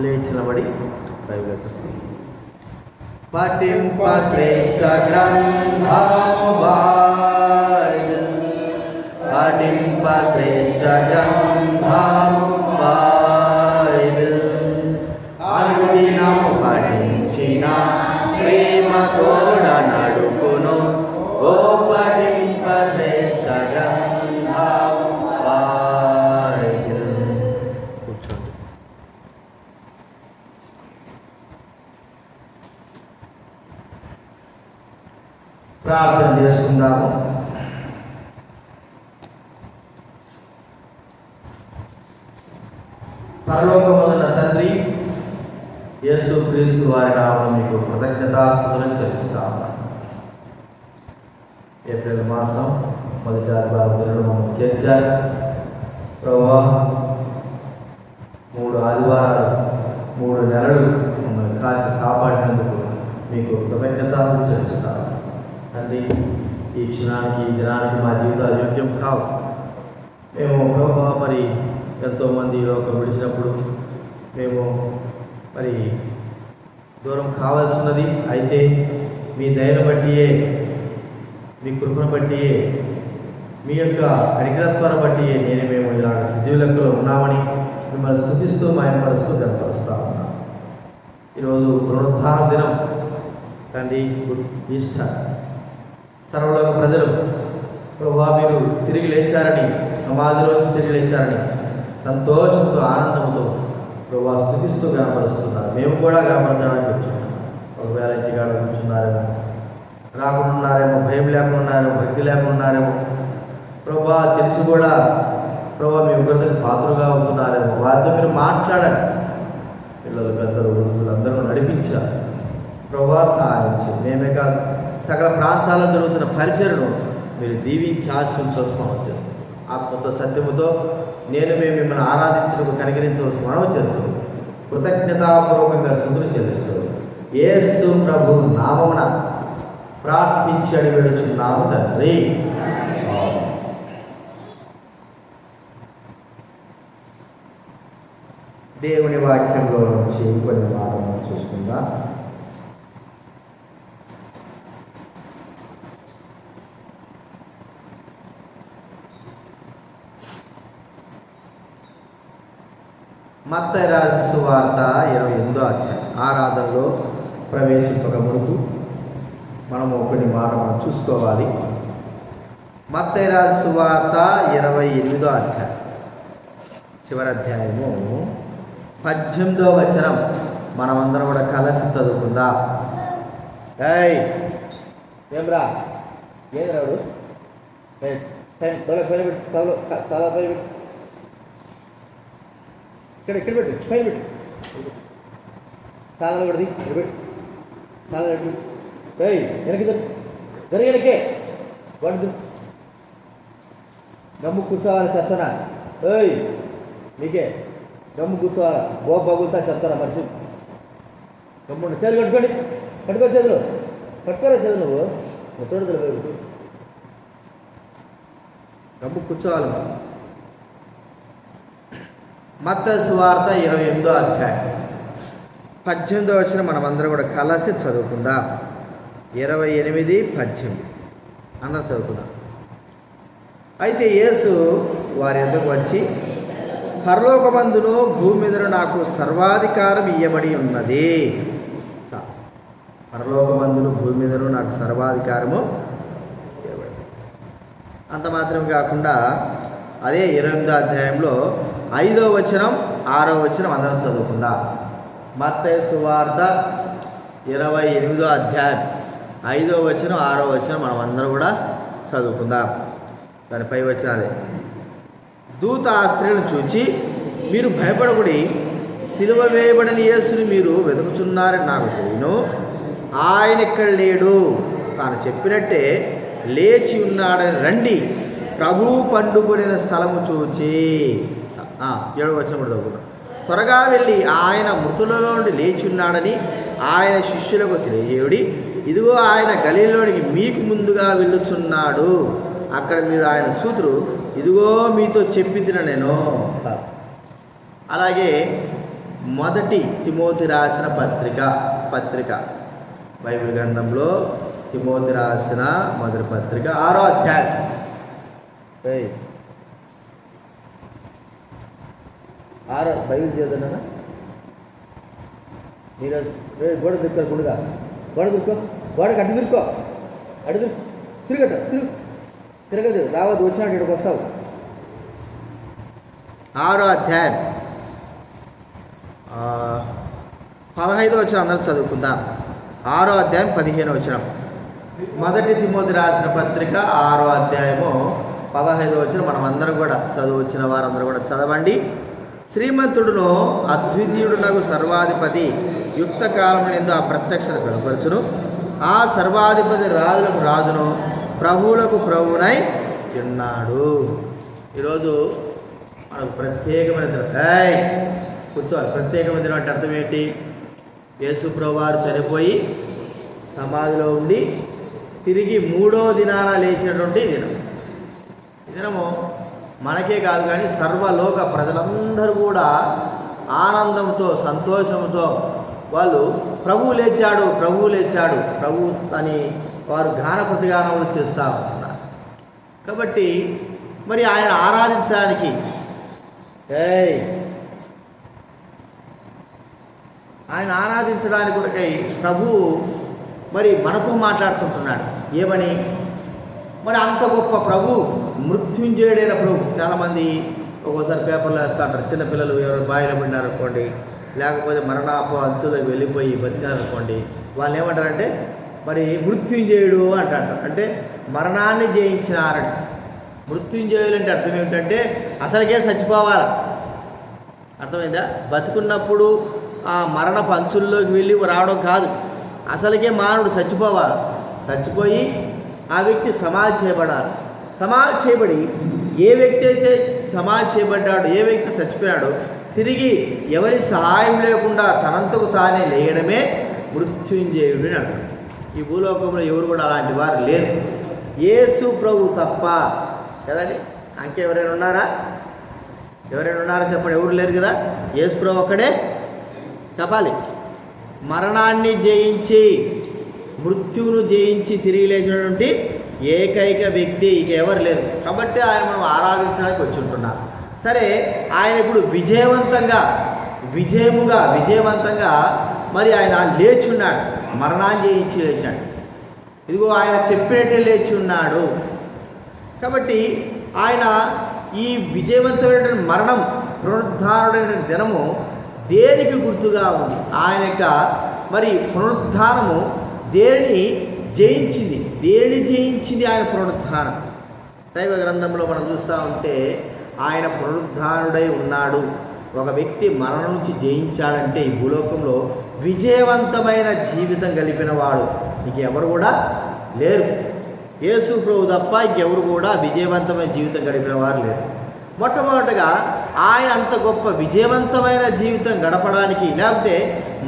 లేచినబడి Bible పఠింప శ్రేష్ఠ గ్రంథము Bible, పఠింప శ్రేష్ఠ గ్రంథము Bible, అనుదినము పఠించిన ప్రేమ తోడ నడుపును, ఓ పఠింప శ్రేష్ఠ గ్రంథము బైబిల్. కూర్చోండి. ప్రార్థన చేసుకుందాము. పరలోకమున్న తండ్రి, యేసు క్రీస్తు వారి నామమున మీకు కృతజ్ఞతాస్తుతులను చెల్లిస్తాము. ఏప్రిల్ మాసం మొదటి ఆదివారం మమ్మల్ని చేర్చారు ప్రభువా. 3 ఆదివారాలు 3 నెలలు మమ్మల్ని కాచి కాపాడినందుకు మీకు కృతజ్ఞతలు చెల్లిస్తాము తండ్రి. ఈ క్షణానికి ఈ దినానికి మా జీవితాలు యోగ్యం కావు. మేము ప్రభువా మరి ఎంతోమంది లోకం విడిచినప్పుడు మేము మరి దూరం కావాల్సినది. అయితే మీ దయను బట్టియే, మీ కృపను బట్టియే, మీ యొక్క కనికరత్వాన్ని బట్టియే మేము ఇలా సజీవ లెక్కలో ఉన్నామని మిమ్మల్ని స్తుతిస్తూ మాయపరుస్తూ గనపరుస్తా ఉన్నాం. ఈరోజు పునరుద్ధాన దినం తండ్రి, ఈస్టర్. సర్వలోక ప్రజలు ప్రభువా మీరు తిరిగి లేచారని, సమాధిలోంచి తిరిగి లేచారని సంతోషంతో ఆనందంతో ప్రభువా స్తుతిస్తూ గనపరుస్తున్నారు. మేము కూడా గనపరచడానికి వచ్చున్నాం. ఒకవేళ ఇంటికాడ కూర్చున్నారేమో, రాకుండారేమో, భయం లేకున్నారేమో, భక్తి లేకున్నారేమో ప్రభువా, తెలిసి కూడా ప్రభువా మీ ఉగ్రతకు పాత్రగా ఉంటున్నారేమో, వారితో మీరు మాట్లాడండి. పిల్లలు, పెద్దలు, వృద్ధులు అందరూ నడిపించారు ప్రభువా, సహాయించి మేమే కాదు సకల ప్రాంతాల్లో జరుగుతున్న పరిచయను మీరు దీవించి ఆశించవలసి మనం చేస్తాం. ఆత్మతో సత్యముతో మేము మిమ్మల్ని ఆరాధించడానికి కనికరించవలసి మనం చేస్తాం. కృతజ్ఞతాపూర్వకంగా స్తుతులు చెల్లిస్తూ యేసు ప్రభు నామమున ప్రార్థించి అడిగి వేడుచున్నాము తండ్రి. దేవుని వాక్యంలో నుంచి కొన్ని మాటలు చూసుకుందాం. మత్తయి రాసిన సువార్త 28వ అధ్యాయం. ఆరాధనలో ప్రవేశింపక మునుపు మనము కొన్ని మాటలు చూసుకోవాలి. మత్తయి రాసిన సువార్త 28వ అధ్యాయం చివరి అధ్యాయము 18వ వచనం మనమందరం కూడా కలిసి చదువుకుందాం. ఏమ్రా ఏది రాడు తల పై ఇక్కడ పెట్టు, పైన పెట్టు, తాళాలు పడిది పెట్టు, తాళాలు పెట్టు. వెనక్కి వెనకే పడుదు, గమ్ము కూర్చోవాలి చెత్తనా. నీకే గమ్ము కూర్చోవాలా, బగులుతా చెత్తనా మనిషి. గమ్ముండి చేతులు కట్టుకోండి, కట్టుకో చేతులు, కట్టుకోరా చేతులు. నువ్వు ముత్తడు గమ్ము కూర్చోవాలి. మత్తయి సువార్త 28వ అధ్యాయం 18వ వచనం మనమందరం కూడా కలిసి చదువుకుందాం. 28, 18 అందరం చదువుకుందాం. అయితే యేసు వారి యొద్దకు వచ్చి, పరలోకమందును భూమి మీదను నాకు సర్వాధికారం ఇయ్యబడి ఉన్నది. పరలోకమందును భూమి మీదను నాకు సర్వాధికారము ఇవ్వబడి. అంత మాత్రం కాకుండా అదే 28వ అధ్యాయంలో 5వ వచనం 6వ వచనం అందరం చదువుకుందాం. మత్తయి సువార్త 28వ అధ్యాయం 5వ వచనం 6వ వచనం మనం అందరం కూడా చదువుకుందాం. దాని పై వచనాలే. దూత ఆ స్త్రీలను చూచి, మీరు భయపడకుడి, సిలువ వేయబడిన యేసుని మీరు వెతుకుచున్నారని నాకు తెలియను. ఆయన ఇక్కడ లేడు, తాను చెప్పినట్టే లేచి ఉన్నాడని రండి, ప్రభువు పండుకొనిన స్థలము చూచి. 7వ వచనం కూడా చదువుకున్నాం. త్వరగా వెళ్ళి ఆయన మృతులలో నుండి లేచి ఉన్నాడని ఆయన శిష్యులకు తెలియజేయుడి. ఇదిగో ఆయన గలీలోనికి మీకు ముందుగా వెళ్ళుచున్నాడు, అక్కడ మీరు ఆయన చూతురు. ఇదిగో మీతో చెప్పి తిన నేను. అలాగే మొదటి తిమోతి రాసిన పత్రిక బైబిల్ గ్రంథంలో తిమోతి రాసిన మొదటి పత్రిక 6వ అధ్యాయం. బైబిల్ చదువుతున్నా మీరు గోడ దిక్కో గుడిగా గోడ దిక్కో గోడకి అటు తిరుక్కో తిరగదు రావద్దు వచ్చినట్టు ఇక్కడికి వస్తావు. 6వ అధ్యాయం 15వ వచనం అందరూ చదువుకుందాం. 6వ అధ్యాయం 15వ వచనం. మొదటి తిమోతి రాసిన పత్రిక 6వ అధ్యాయము 15వ వచనం మనం అందరం కూడా చదువువచ్చిన వారందరూ కూడా చదవండి. శ్రీమంతుడును అద్వితీయుడునగు సర్వాధిపతి యుక్త కాలమునందు ఆ ప్రత్యక్షత కనపరచును. ఆ సర్వాధిపతి రాజులకు రాజును ప్రభువులకు ప్రభువునై ఉన్నాడు. ఈరోజు మనకు ప్రత్యేకమైన కూర్చోవాలి. ప్రత్యేకమైన దినం అంటే అర్థం ఏంటి? యేసు ప్రభువారు చనిపోయి సమాధిలో ఉండి తిరిగి 3వ దినాన లేచినటువంటి దినం. ఈ దినము మనకే కాదు కానీ సర్వలోక ప్రజలందరూ కూడా ఆనందంతో సంతోషంతో వాళ్ళు ప్రభువు లేచాడు ప్రభు అని వారు గాన ప్రతిగానములు చేస్తూ ఉంటున్నారు. కాబట్టి మరి ఆయన ఆరాధించడానికి ఆయన ఆరాధించడానికి కొరకై ప్రభువు మరి మనతో మాట్లాడుతుంటున్నాడు. ఏమని? మరి అంత గొప్ప ప్రభు, మృత్యుంజయుడైన ప్రభు. చాలామంది ఒక్కోసారి పేపర్లో వేస్తూ ఉంటారు, చిన్నపిల్లలు ఎవరు బావిలో పడినారనుకోండి, లేకపోతే మరణాప అంచులకు వెళ్ళిపోయి బతికారనుకోండి, వాళ్ళు ఏమంటారంటే మరి మృత్యుంజయుడు అంటారు. అంటే మరణాన్ని జయించినారని. మృత్యుంజయులు అంటే అర్థం ఏమిటంటే అసలుకే చచ్చిపోవాలి. అర్థమైందా? బతుకున్నప్పుడు ఆ మరణ పంచుల్లోకి వెళ్ళి రావడం కాదు, అసలుకే మానవుడు చచ్చిపోవాలి. చచ్చిపోయి ఆ వ్యక్తి సమాధి చేయబడాలి. సమాధి చేయబడి ఏ వ్యక్తి అయితే సమాధి చేయబడ్డాడో, ఏ వ్యక్తి చచ్చిపోయాడో, తిరిగి ఎవరి సహాయం లేకుండా తనంతకు తానే లేయడమే మృత్యుంజయుడు అని అంటారు. ఈ భూలోకంలో ఎవరు కూడా అలాంటి వారు లేరు, యేసు ప్రభు తప్ప కదండి. అంకే ఎవరైనా ఉన్నారా చెప్పండి. ఎవరు లేరు కదా, యేసు ప్రభు ఒక్కడే చెప్పాలి. మరణాన్ని జయించి మృత్యువును జయించి తిరిగి లేచినటువంటి ఏకైక వ్యక్తి ఇక ఎవరు లేరు. కాబట్టి ఆయన మనం ఆరాధించడానికి వచ్చి ఉంటున్నాం. సరే, ఆయన ఇప్పుడు విజయవంతంగా మరి ఆయన లేచి ఉన్నాడు. మరణాన్ని జయించి లేచాడు. ఇదిగో ఆయన చెప్పినట్టే లేచి ఉన్నాడు. కాబట్టి ఆయన ఈ విజయవంతమైన మరణం, పునరుద్ధారుడైన దినము దేనికి గుర్తుగా ఉంది? ఆయన యొక్క మరి పునరుద్ధానము దేనిని జయించింది ఆయన పునరుద్ధానం. దైవ గ్రంథంలో మనం చూస్తూ ఉంటే ఆయన పునరుద్ధానుడై ఉన్నాడు. ఒక వ్యక్తి మరణం నుంచి జయించాడంటే ఈ భూలోకంలో విజయవంతమైన జీవితం గడిపిన వాడు ఇంకెవరు కూడా లేరు. యేసు ప్రభు తప్ప ఇంకెవరు కూడా విజయవంతమైన జీవితం గడిపిన వారు లేరు. మొట్టమొదటిగా ఆయన అంత గొప్ప విజయవంతమైన జీవితం గడపడానికి, లేకపోతే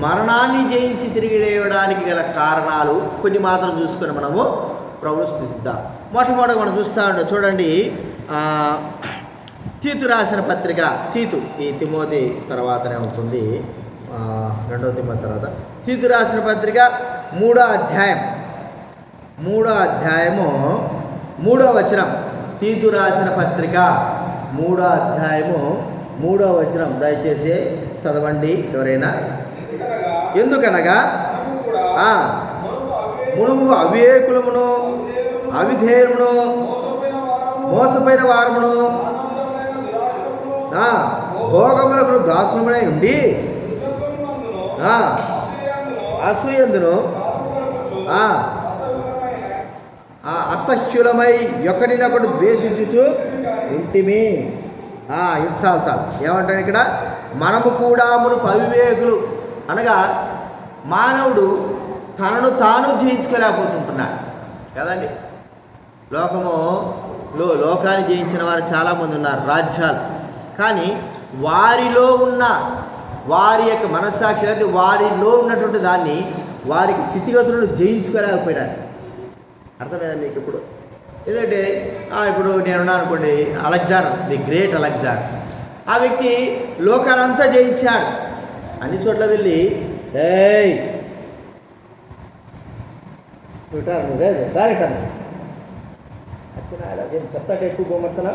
మరణాన్ని జయించి తిరిగి లేవడానికి గల కారణాలు కొన్ని మాత్రం చూసుకొని మనము ప్రభువును స్తుతిద్దాం. మొట్టమొదటిగా మనం చూస్తూ ఉంటాం. చూడండి, తీతు రాసిన పత్రిక, ఈ తిమోతి తర్వాతనే ఉంటుంది, 2వ తిమోతి తర్వాత. తీతు రాసిన పత్రిక 3వ అధ్యాయము 3వ వచనం. తీతు రాసిన పత్రిక 3వ అధ్యాయము 3వ వచనం దయచేసి చదవండి ఎవరైనా. ఎందుకనగా మునుము అవివేకులమును అవిధేయమును మోసపోయిన వారమును భోగములకు దాసులమై ఉండి అసూయందును అసహ్యులమై ఒకరినొకడు ద్వేషించుచు ఇంటిమి. చాలు ఏమంటాడు ఇక్కడ? మనము కూడా మునుపు అవివేకులు, అనగా మానవుడు తనను తాను జయించుకోలేకపోతుంటున్నాడు కదండి. లోకాన్ని జయించిన వారు చాలామంది ఉన్నారు, రాజ్యాలు. కానీ వారిలో ఉన్న వారి యొక్క మనస్సాక్షి అయితే వారిలో ఉన్నటువంటి దాన్ని, వారికి స్థితిగతులను జయించుకోలేకపోయినారు. అర్థమైందా మీకు? ఇప్పుడు ఎందుకంటే ఇప్పుడు నేనున్నా అనుకోండి, ది గ్రేట్ అలెగ్జాండర్. ఆ వ్యక్తి లోకాలంతా జయించాడు. అన్ని చోట్ల వెళ్ళి ఏయ్ డైరెక్ట్ ఏం చెప్తాక ఎక్కువ పోమడుతున్నా.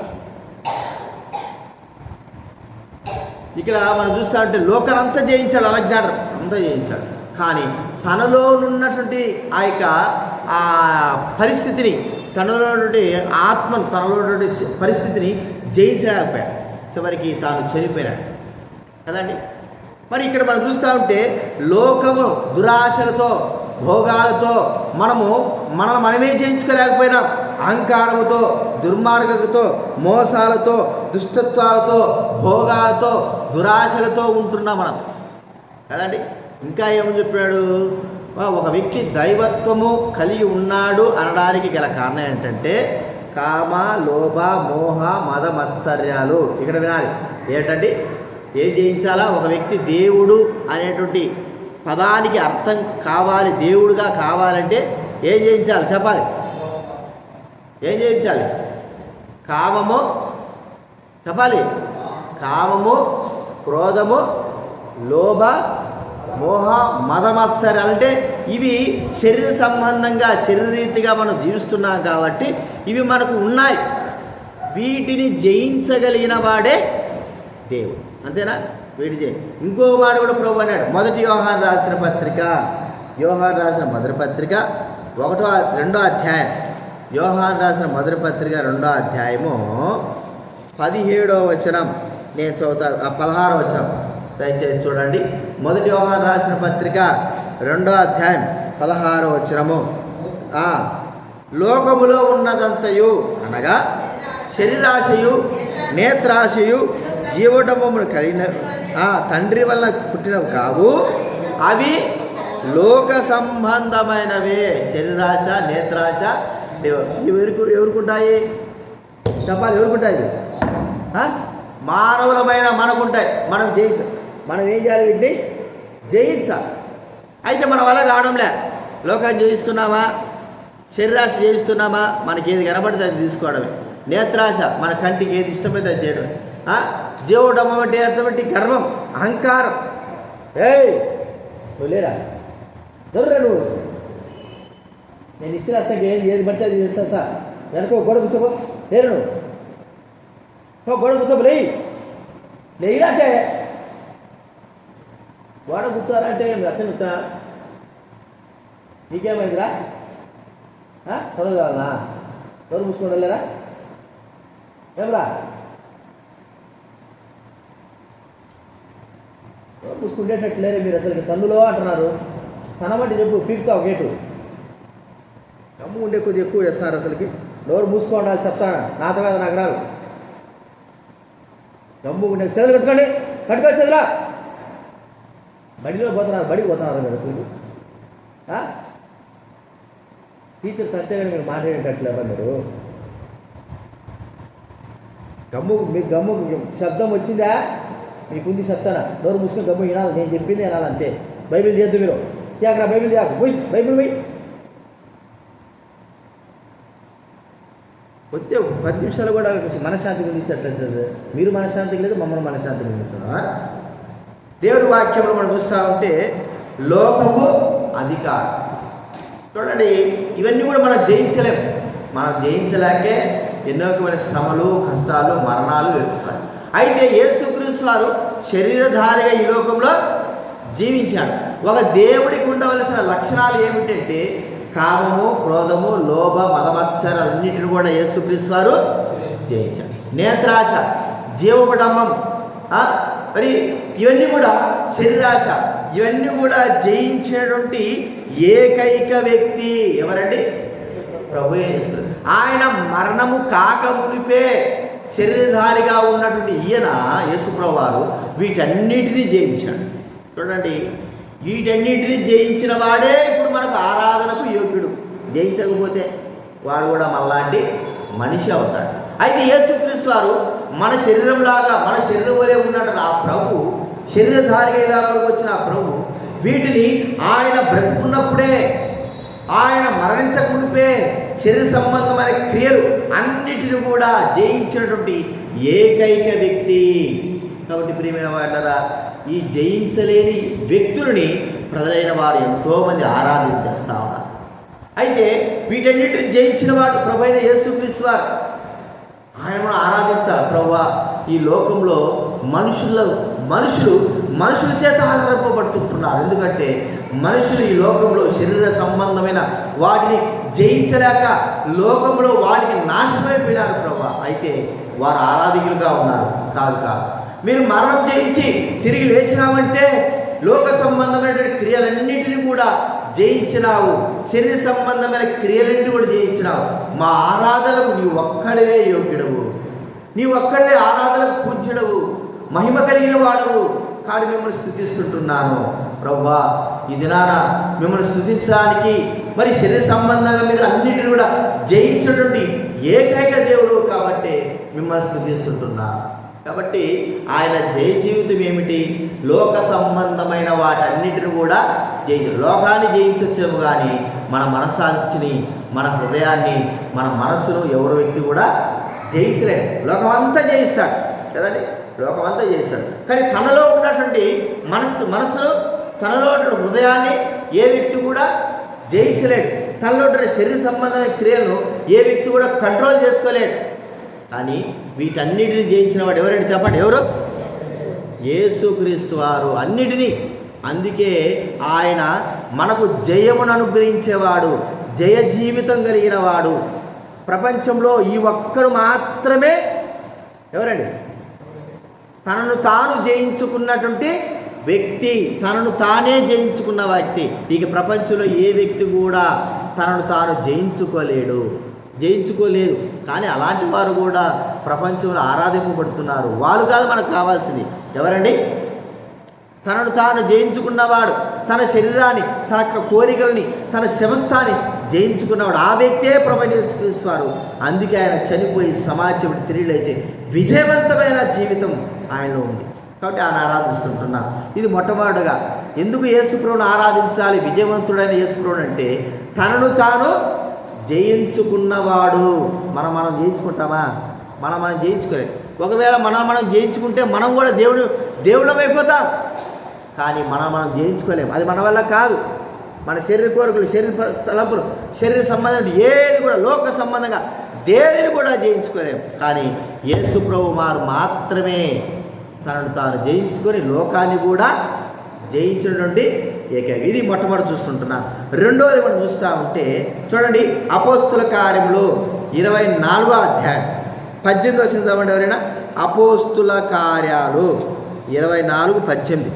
ఇక్కడ మనం చూస్తా ఉంటే లోకానంతా జయించాడు అలెగ్జాండర్, అంతా జయించాడు. కానీ తనలో ఉన్నటువంటి ఆ యొక్క ఆ పరిస్థితిని, తనలో ఉన్నటువంటి ఆత్మను, తనలో ఉన్నటువంటి పరిస్థితిని జయించలేకపోయాడు. చివరికి తాను చనిపోయాడు కదండి. మరి ఇక్కడ మనం చూస్తూ ఉంటే లోకము దురాశలతో, భోగాలతో మనమే జయించుకోలేకపోయినాం. అహంకారముతో, దుర్మార్గతతో, మోసాలతో, దుష్టత్వాలతో, భోగాలతో, దురాశలతో ఉంటున్నాం మనం కదండి. ఇంకా ఏమని చెప్పాడు? ఒక వ్యక్తి దైవత్వము కలిగి ఉన్నాడు అనడానికి గల కారణం ఏంటంటే కామ, లోభ, మోహ, మద, మత్సర్యాలు. ఇక్కడ వినాలి ఏంటంటే ఏం జయించాలా? ఒక వ్యక్తి దేవుడు అనేటువంటి పదానికి అర్థం కావాలి, దేవుడుగా కావాలంటే ఏం జయించాలి చెప్పాలి? ఏం జయించాలి? కామము చెప్పాలి, కామము, క్రోధము, లోభ, మోహ, మదమత్సర్యాలు. అంటే ఇవి శరీర సంబంధంగా, శరీరీతిగా మనం జీవిస్తున్నాం కాబట్టి ఇవి మనకు ఉన్నాయి. వీటిని జయించగలిగిన వాడే దేవుడు, అంతేనా? వీటి ఇంకో మాట కూడా ప్రభు అన్నాడు. మొదటి యోహాను రాసిన పత్రిక, యోహాను రాసిన మొదటి పత్రిక 2వ అధ్యాయం, యోహాను రాసిన మొదటి పత్రిక 2వ అధ్యాయము 17వ వచనం నేను చదువుతా, 16వ వచనం దయచేసి చూడండి. మొదటి యోహాను రాసిన పత్రిక 2వ అధ్యాయం 16వ వచనము. లోకములో ఉన్నదంతయు అనగా శరీరాశయు, నేత్రాశయు, జీవడమమును కలిగిన తండ్రి వల్ల పుట్టినవి కావు, అవి లోక సంబంధమైనవే. శరీరాశ, నేత్రాశ ఎవరుకుంటాయి చెప్పాలి? ఎవరుకుంటాయి? మానవులమైన మనకుంటాయి. మనం ఏం చేయాలి? వీటిని జయించాలి. అయితే మన వల్ల కావడంలే. లోకాన్ని జయిస్తున్నామా? శరీరాశ జయిస్తున్నామా? మనకి ఏది కనబడితే అది తీసుకోవడమే. నేత్రాశ, మన కంటికి ఏది ఇష్టమైతే అది చేయడమే. జీవడమం అంటే అర్థమట్టి గర్వం, అహంకారం. నువ్వు లేరా? దొర్రా నువ్వు. నేను ఇస్తే వస్తాక ఏది పడితే అది చేస్తాను సార్. వెనక గొడవ కూర్చోబో. లేరు నువ్వు గొడవ కూర్చోబో. లేరా అంటే గోడ కూర్చోరంటే అర్థం చెప్తా. నీకేమైందిరా? త్వరగా కావాలనా? ఎవరు మూసుకోండి వెళ్ళారా? ఏమరా మూసుకుంటేటట్లేరే మీరు? అసలు తన్నులో అంటున్నారు. తనమంటే చెప్పు, పీకుతావు గేటు. గమ్ము ఉండే కొద్దిగా ఎక్కువ చేస్తున్నారు. అసలుకి నోరు మూసుకోండి వాళ్ళు చెప్తాను. నాతో కాదు, నాకు రాదు. గమ్ము ఉండే చెదలు కట్టుకోండి. కట్టుకో చెదలా. బడిలో పోతున్నారు, బడికి పోతున్నారు మీరు. అసలు టీచర్ అంతేగాని మీరు మాట్లాడేటట్లేదా మీరు? మీకు గమ్ము శబ్దం వచ్చిందా? మీకుంది చెప్తానా? నోరు మూసుకొని గమ్ము వినాలి. నేను చెప్పింది వినాలి అంతే. బైబిల్ చేద్దు మీరు. త్యాగరా బైబిల్ త్యాగ. పోయి బైబిల్ పోయి వచ్చే 10 నిమిషాలు కూడా మనశ్శాంతి గురించేటట్టు. మీరు మనశ్శాంతికి లేదు, మమ్మల్ని మనశ్శాంతి గురించా? దేవుడి వాక్యంలో మనం చూస్తూ ఉంటే లోకము, అధికారం. చూడండి, ఇవన్నీ కూడా మనం జయించలేము. మనం జయించలేకే ఎన్నో రకమైన శ్రమలు, కష్టాలు, మరణాలు ఎదుర్కొంటారు. అయితే యేసుక్రీస్తు వారు శరీరధారిగా ఈ లోకంలో జీవించాడు. ఒక దేవుడికి ఉండవలసిన లక్షణాలు ఏమిటంటే కామము, క్రోధము, లోభ, మదమత్సరాలన్నింటిని కూడా యేసుక్రీస్తు వారు జయించాడు. నేత్రాశ, జీవపడమ్మం, మరి ఇవన్నీ కూడా శరీరాశ, ఇవన్నీ కూడా జయించినటువంటి ఏకైక వ్యక్తి ఎవరండి? ప్రభు యేసు. ఆయన మరణము కాక మునిపే శరీరధారిగా ఉన్నటువంటి ఈయన యేసుప్రభు వారు వీటన్నిటినీ జయించాడు. చూడండి, వీటన్నిటినీ జయించిన వాడే ఇప్పుడు మనకు ఆరాధనకు యోగ్యుడు. జయించకపోతే వాడు కూడా మనలాంటి మనిషి అవుతాడు. అయితే యేసుక్రీస్తు వారు మన శరీరంలాగా, మన శరీరం వలె ఉన్నాడు ఆ ప్రభు. శరీరధారిగా వచ్చిన ఆ ప్రభు వీటిని ఆయన బ్రతుకున్నప్పుడే, ఆయన మరణించకుంటే శరీర సంబంధమైన క్రియలు అన్నిటిని కూడా జయించినటువంటి ఏకైక వ్యక్తి. కాబట్టి ప్రియమైన వాళ్ళరా, ఈ జయించలేని వ్యక్తులని ప్రజలైన వారు ఎంతోమంది ఆరాధన చేస్తూ ఉన్నారు. అయితే వీటన్నిటిని జయించిన వాడు ప్రభువైన యేసుక్రీస్తు వారు. ఆయన మనం ఆరాధించాలి. ప్రభువా, ఈ లోకంలో మనుషుల చేత ఆధారపడుతుంటున్నారు. ఎందుకంటే మనుషులు ఈ లోకంలో శరీర సంబంధమైన వాటిని జయించలేక లోకంలో వాటికి నాశనమైపోయినారు ప్రభువా. అయితే వారు ఆరాధికులుగా ఉన్నారు. కాదు, మీరు మరణం జయించి తిరిగి లేచినామంటే లోక సంబంధమైనటువంటి క్రియలన్నిటిని కూడా జయించినావు, శరీర సంబంధమైన క్రియలన్నింటినీ కూడా జయించినావు. మా ఆరాధనకు నీ ఒక్కడివే యోగ్యుడవు, నీ ఒక్కడివే ఆరాధనకు పూజ్యుడవు, మహిమ కలిగిన వాడవు. కాదు మిమ్మల్ని స్తుతిస్తుంటున్నాను ప్రభువా. ఈ దినాన మిమ్మల్ని స్తుతించడానికి మరి శరీర సంబంధంగా మీరు అన్నిటిని కూడా జయించినటువంటి ఏకైక దేవుడు కాబట్టి మిమ్మల్ని స్తుతిస్తుంటున్నాను. కాబట్టి ఆయన జయ జీవితం ఏమిటి? లోక సంబంధమైన వాటన్నిటిని కూడా లోకాన్ని జయించొచ్చేమో కానీ మన మనస్సాక్షిని, మన హృదయాన్ని, మన మనస్సును ఎవరు వ్యక్తి కూడా జయించలేడు. లోకమంతా జయిస్తాడు కదండి, లోకమంతా జయిస్తాడు. కానీ తనలో ఉన్నటువంటి మనస్సును, తనలో ఉన్న హృదయాన్ని ఏ వ్యక్తి కూడా జయించలేడు. తనలో ఉన్న శరీర సంబంధమైన క్రియలను ఏ వ్యక్తి కూడా కంట్రోల్ చేసుకోలేడు. కానీ వీటన్నిటిని జయించిన వాడు ఎవరండి చెప్పండి? ఎవరు? యేసుక్రీస్తు వారు అన్నిటినీ. అందుకే ఆయన మనకు జయమును అనుగ్రహించేవాడు, జయ జీవితం కలిగిన వాడు. ప్రపంచంలో ఈ ఒక్కడు మాత్రమే ఎవరండి? తనను తాను జయించుకున్నటువంటి వ్యక్తి, తనను తానే జయించుకున్న వ్యక్తి. ఇక ప్రపంచంలో ఏ వ్యక్తి కూడా తనను తాను జయించుకోలేదు. కానీ అలాంటి వారు కూడా ప్రపంచంలో ఆరాధింపబడుతున్నారు. వాళ్ళు కాదు మనకు కావాల్సింది. ఎవరండి? తనను తాను జయించుకున్నవాడు, తన శరీరాన్ని, తన కోరికల్ని, తన సమస్తాన్ని జయించుకున్నవాడు. ఆ వ్యక్తే ప్రభువైన యేసుక్రీస్తు వారు. అందుకే ఆయన చనిపోయి సమాజం తిరిగి లేచే విజయవంతమైన జీవితం ఆయనలో ఉంది. కాబట్టి ఆయన ఆరాధిస్తుంటున్నాం. ఇది మొట్టమొదటిగా ఎందుకు యేసుప్రభువును ఆరాధించాలి? విజయవంతుడైన యేసుప్రభుడు అంటే తనను తాను జయించుకున్నవాడు. మనం జయించుకుంటామా? మనం జయించుకోలేదు. ఒకవేళ మనం జయించుకుంటే మనం కూడా దేవుళ్ళం అయిపోతాం. కానీ మనం జయించుకోలేము. అది మన వల్ల కాదు. మన శరీర కోరికలు, శరీర తలంపులు, శరీర సంబంధం ఏది కూడా లోక సంబంధంగా దేనిని కూడా జయించుకోలేము. కానీ యేసు ప్రభువు వారు మాత్రమే తనను తాను జయించుకొని లోకాన్ని కూడా జయించినటువంటి ఏకైక. ఇది మొట్టమొదటి చూస్తుంటున్నాం. రెండోది మనం చూస్తూ ఉంటే చూడండి, అపోస్తుల కార్యములు 24వ అధ్యాయం 18 వచ్చిన చదవండి ఎవరైనా. అపోస్తుల కార్యాలు 24:18.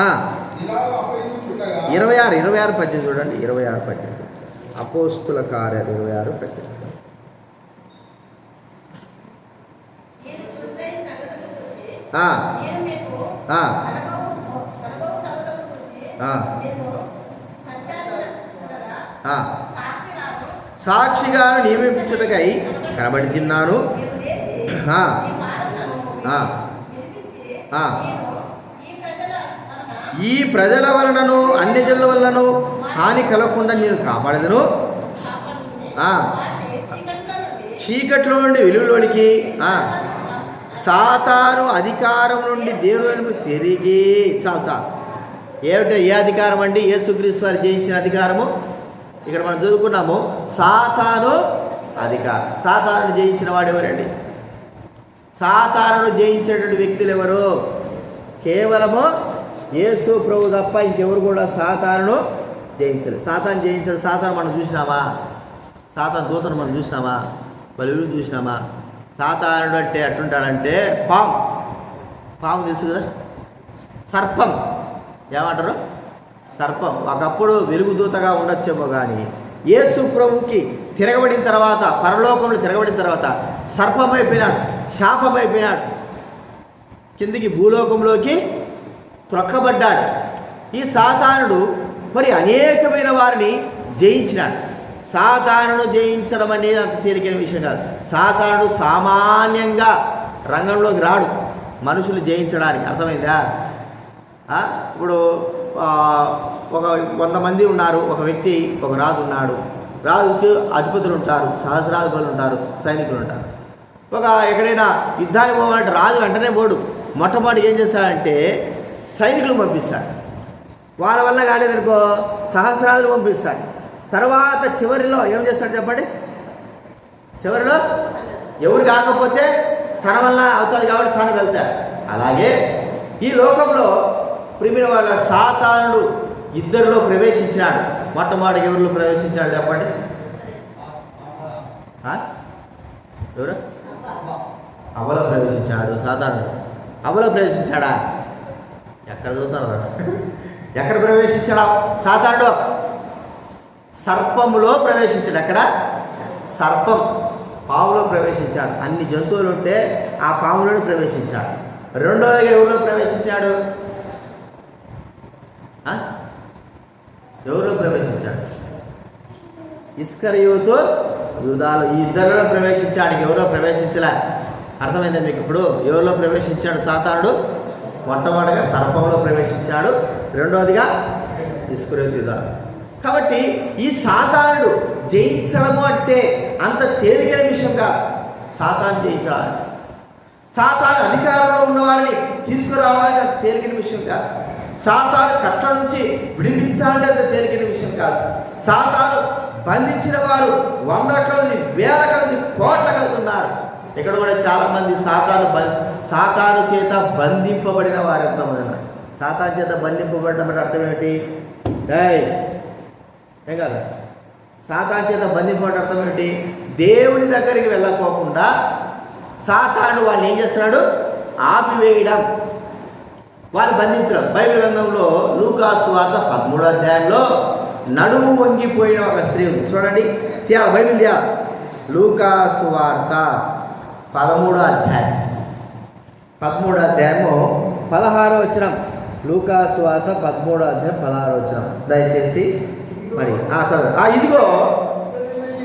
ఆ 26:18 చూడండి. 26:18 అపోస్తుల కార్యాలు 26:18. సాక్షిగాను నియమించుటకై కనబడుతున్నాను. ఈ ప్రజల వలనను అన్ని జనుల వలనను హాని కలగకుండా నేను కాపాడదును. చీకట్లో నుండి వెలుగులోనికి, సాతాను అధికారం నుండి దేవునికి తిరిగి. చాలు. ఏ అధికారం అండి? యేసుక్రీస్తు వారు జయించిన అధికారము. ఇక్కడ మనం చదువుకున్నాము. సాతాను అధికారం. సాతాను జయించిన వాడు ఎవరండి? సాతాను జయించేటువంటి వ్యక్తులు ఎవరు? కేవలము యేసు ప్రభు తప్ప ఇంకెవరు కూడా సాతాను జయించలేదు. సాతాను జయించడు. సాతాను మనం చూసినామా? సాతాను దూతను మనం చూసినామా? బలువులు చూసినామా? సాతానుడు అంటే ఎట్లుంటాడంటే పాము తెలుసు కదా, సర్పం. ఏమంటారు? సర్పం. ఒకప్పుడు వెలుగుదూతగా ఉండొచ్చేమో కానీ యేసు ప్రభుకి తిరగబడిన తర్వాత, పరలోకంలో తిరగబడిన తర్వాత సర్పమైపోయినాడు, శాపమైపోయినాడు, కిందికి భూలోకంలోకి త్రొక్కబడ్డాడు. ఈ సాతానుడు మరి అనేకమైన వారిని జయించినాడు. సాతానును జయించడం అనేది అంత తేలికైన విషయం కాదు. సాతానుడు సామాన్యంగా రంగంలోకి రాడు మనుషులు జయించడానికి. అర్థమైందా? ఇప్పుడు ఒక 100 మంది ఉన్నారు. ఒక వ్యక్తి, ఒక రాజు ఉన్నాడు. రాజుకి అధిపతులు ఉంటారు, సహస్రాధిపతులు ఉంటారు, సైనికులు ఉంటారు. ఎక్కడైనా యుద్ధానికి పోవాలంటే రాజు వెంటనే పోడు. మొట్టమొదటి ఏం చేస్తాడంటే సైనికులు పంపిస్తాడు. వాళ్ళ వల్ల కాలేదనుకో సహస్రాదులు పంపిస్తాడు. తర్వాత చివరిలో ఏం చేస్తాడు చెప్పండి? చివరిలో ఎవరు కాకపోతే తన వల్ల అవుతుంది కాబట్టి తను వెళ్తాడు. అలాగే ఈ లోకంలో ప్రియమైన వాళ్ళ సాతానుడు ఇద్దరిలో ప్రవేశించాడు. మొట్టమొదటి ఎవరిలో ప్రవేశించాడు చెప్పండి? ఎవరు? అవలో ప్రవేశించాడు సాతానుడు. అవలో ప్రవేశించాడా? ఎక్కడ చదువుతాడు? ఎక్కడ ప్రవేశించాడా సాతానుడు? సర్పములో ప్రవేశించాడు. ఎక్కడ? సర్పం పాములో ప్రవేశించాడు. అన్ని జంతువులు ఉంటే ఆ పాములోనే ప్రవేశించాడు. రెండోదిగా ఎవరిలో ప్రవేశించాడు? ఎవరిలో ప్రవేశించాడు? ఇస్కరియోతు యూదాలు, ఈ ఇద్దరిలో ప్రవేశించాడు. ఎవరో ప్రవేశించలే. అర్థమైందా మీకు ఇప్పుడు? ఎవరిలో ప్రవేశించాడు సాతానుడు? మొట్టమొదటిగా సర్పంలో ప్రవేశించాడు, రెండోదిగా ఇస్కరియోతు యూదాలు. కాబట్టి ఈ సాతానుడు జయించడము అంటే అంత తేలికైన విషయం కాదు. సాతాను జయించాలి, సాతాను అధికారంలో ఉన్నవారిని తీసుకురావాలంటే అంత తేలికైన విషయం కాదు. సాతాను కట్ల నుంచి విడిపించాలంటే అంత తేలికైన విషయం కాదు. సాతాను బంధించిన వారు 100 కొలది, 1000 కొలది, కోట్ల కొలది ఉన్నారు. ఇక్కడ కూడా చాలామంది సాతాను చేత బంధింపబడిన వారు ఎంతోమంది ఉన్నారు. సాతాను చేత బంధింపబడడం అంటే అర్థం ఏమిటి? ఏం కాదు. సాతాను చేత బంధింపబడడం అర్థం ఏమిటి? దేవుని దగ్గరికి వెళ్ళకోకుండా సాతాను వాళ్ళు ఏం చేస్తున్నాడు? ఆపివేయడం, వాళ్ళు బంధించడం. బైబిల్ గ్రంథంలో లూకా సువార్త 13వ అధ్యాయంలో నడుము వంగిపోయిన ఒక స్త్రీ ఉంది. చూడండి, బైబిల్ లూకా సువార్త 13వ అధ్యాయం, 13వ అధ్యాయము 16వ వచనం. లూకా సువార్త 13వ అధ్యాయం 16వ వచనం. దయచేసి మరి ఇదిగో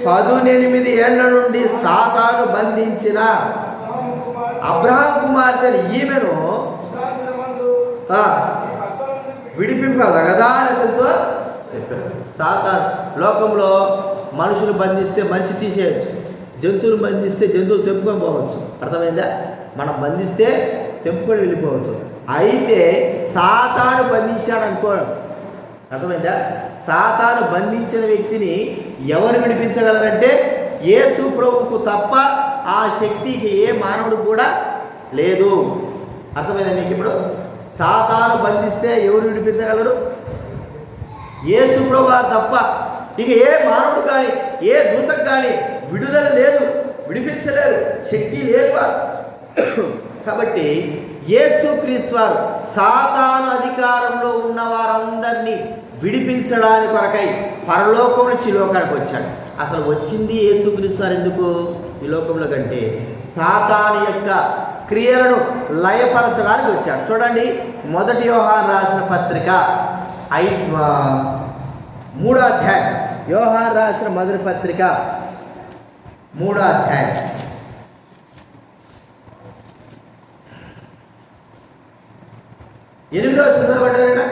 18 ఏళ్ల నుండి సాతాను బంధించిన అబ్రహాం కుమార్తెను ఈమెను విడిపింపగదా అని అతనితో చెప్పారు. సాతాను లోకంలో మనుషులు బంధిస్తే మనిషి తీసేయచ్చు, జంతువులు బంధిస్తే జంతువులు తెంపుకొని పోవచ్చు. అర్థమైందా? మనం బంధిస్తే తెంపుకొని వెళ్ళిపోవచ్చు. అయితే సాతాను బంధించాడు అనుకోవడం. అర్థమైందా? సాతాను బంధించిన వ్యక్తిని ఎవరు విడిపించగలరంటే యేసు ప్రభువుకు తప్ప ఆ శక్తికి ఏ మానవుడు కూడా లేదు. అర్థమైందా మీకు? ఇప్పుడు సాతాను బంధిస్తే ఎవరు విడిపించగలరు? యేసు ప్రభువు తప్ప ఇక ఏ మానవుడు కానీ ఏ దూతకు కానీ విడుదల లేదు, విడిపించలేరు, శక్తి లేదు వారు. కాబట్టి యేసుక్రీస్తు వారు సాతాను అధికారంలో ఉన్న వారందరినీ విడిపించడానికి కొరకై పరలోకం నుంచి ఈ లోకానికి వచ్చాడు. అసలు వచ్చింది యేసుక్రీస్తు వారు ఎందుకు ఈ లోకంలో కంటే? సాతాను యొక్క క్రియలను లయపరచడానికి వచ్చాడు. చూడండి, 1 యోహాను రాసిన పత్రిక 3వ అధ్యాయం. యోహాను రాసిన మొదటి పత్రిక 3వ అధ్యాయం 8వ చదవబడ్డారా?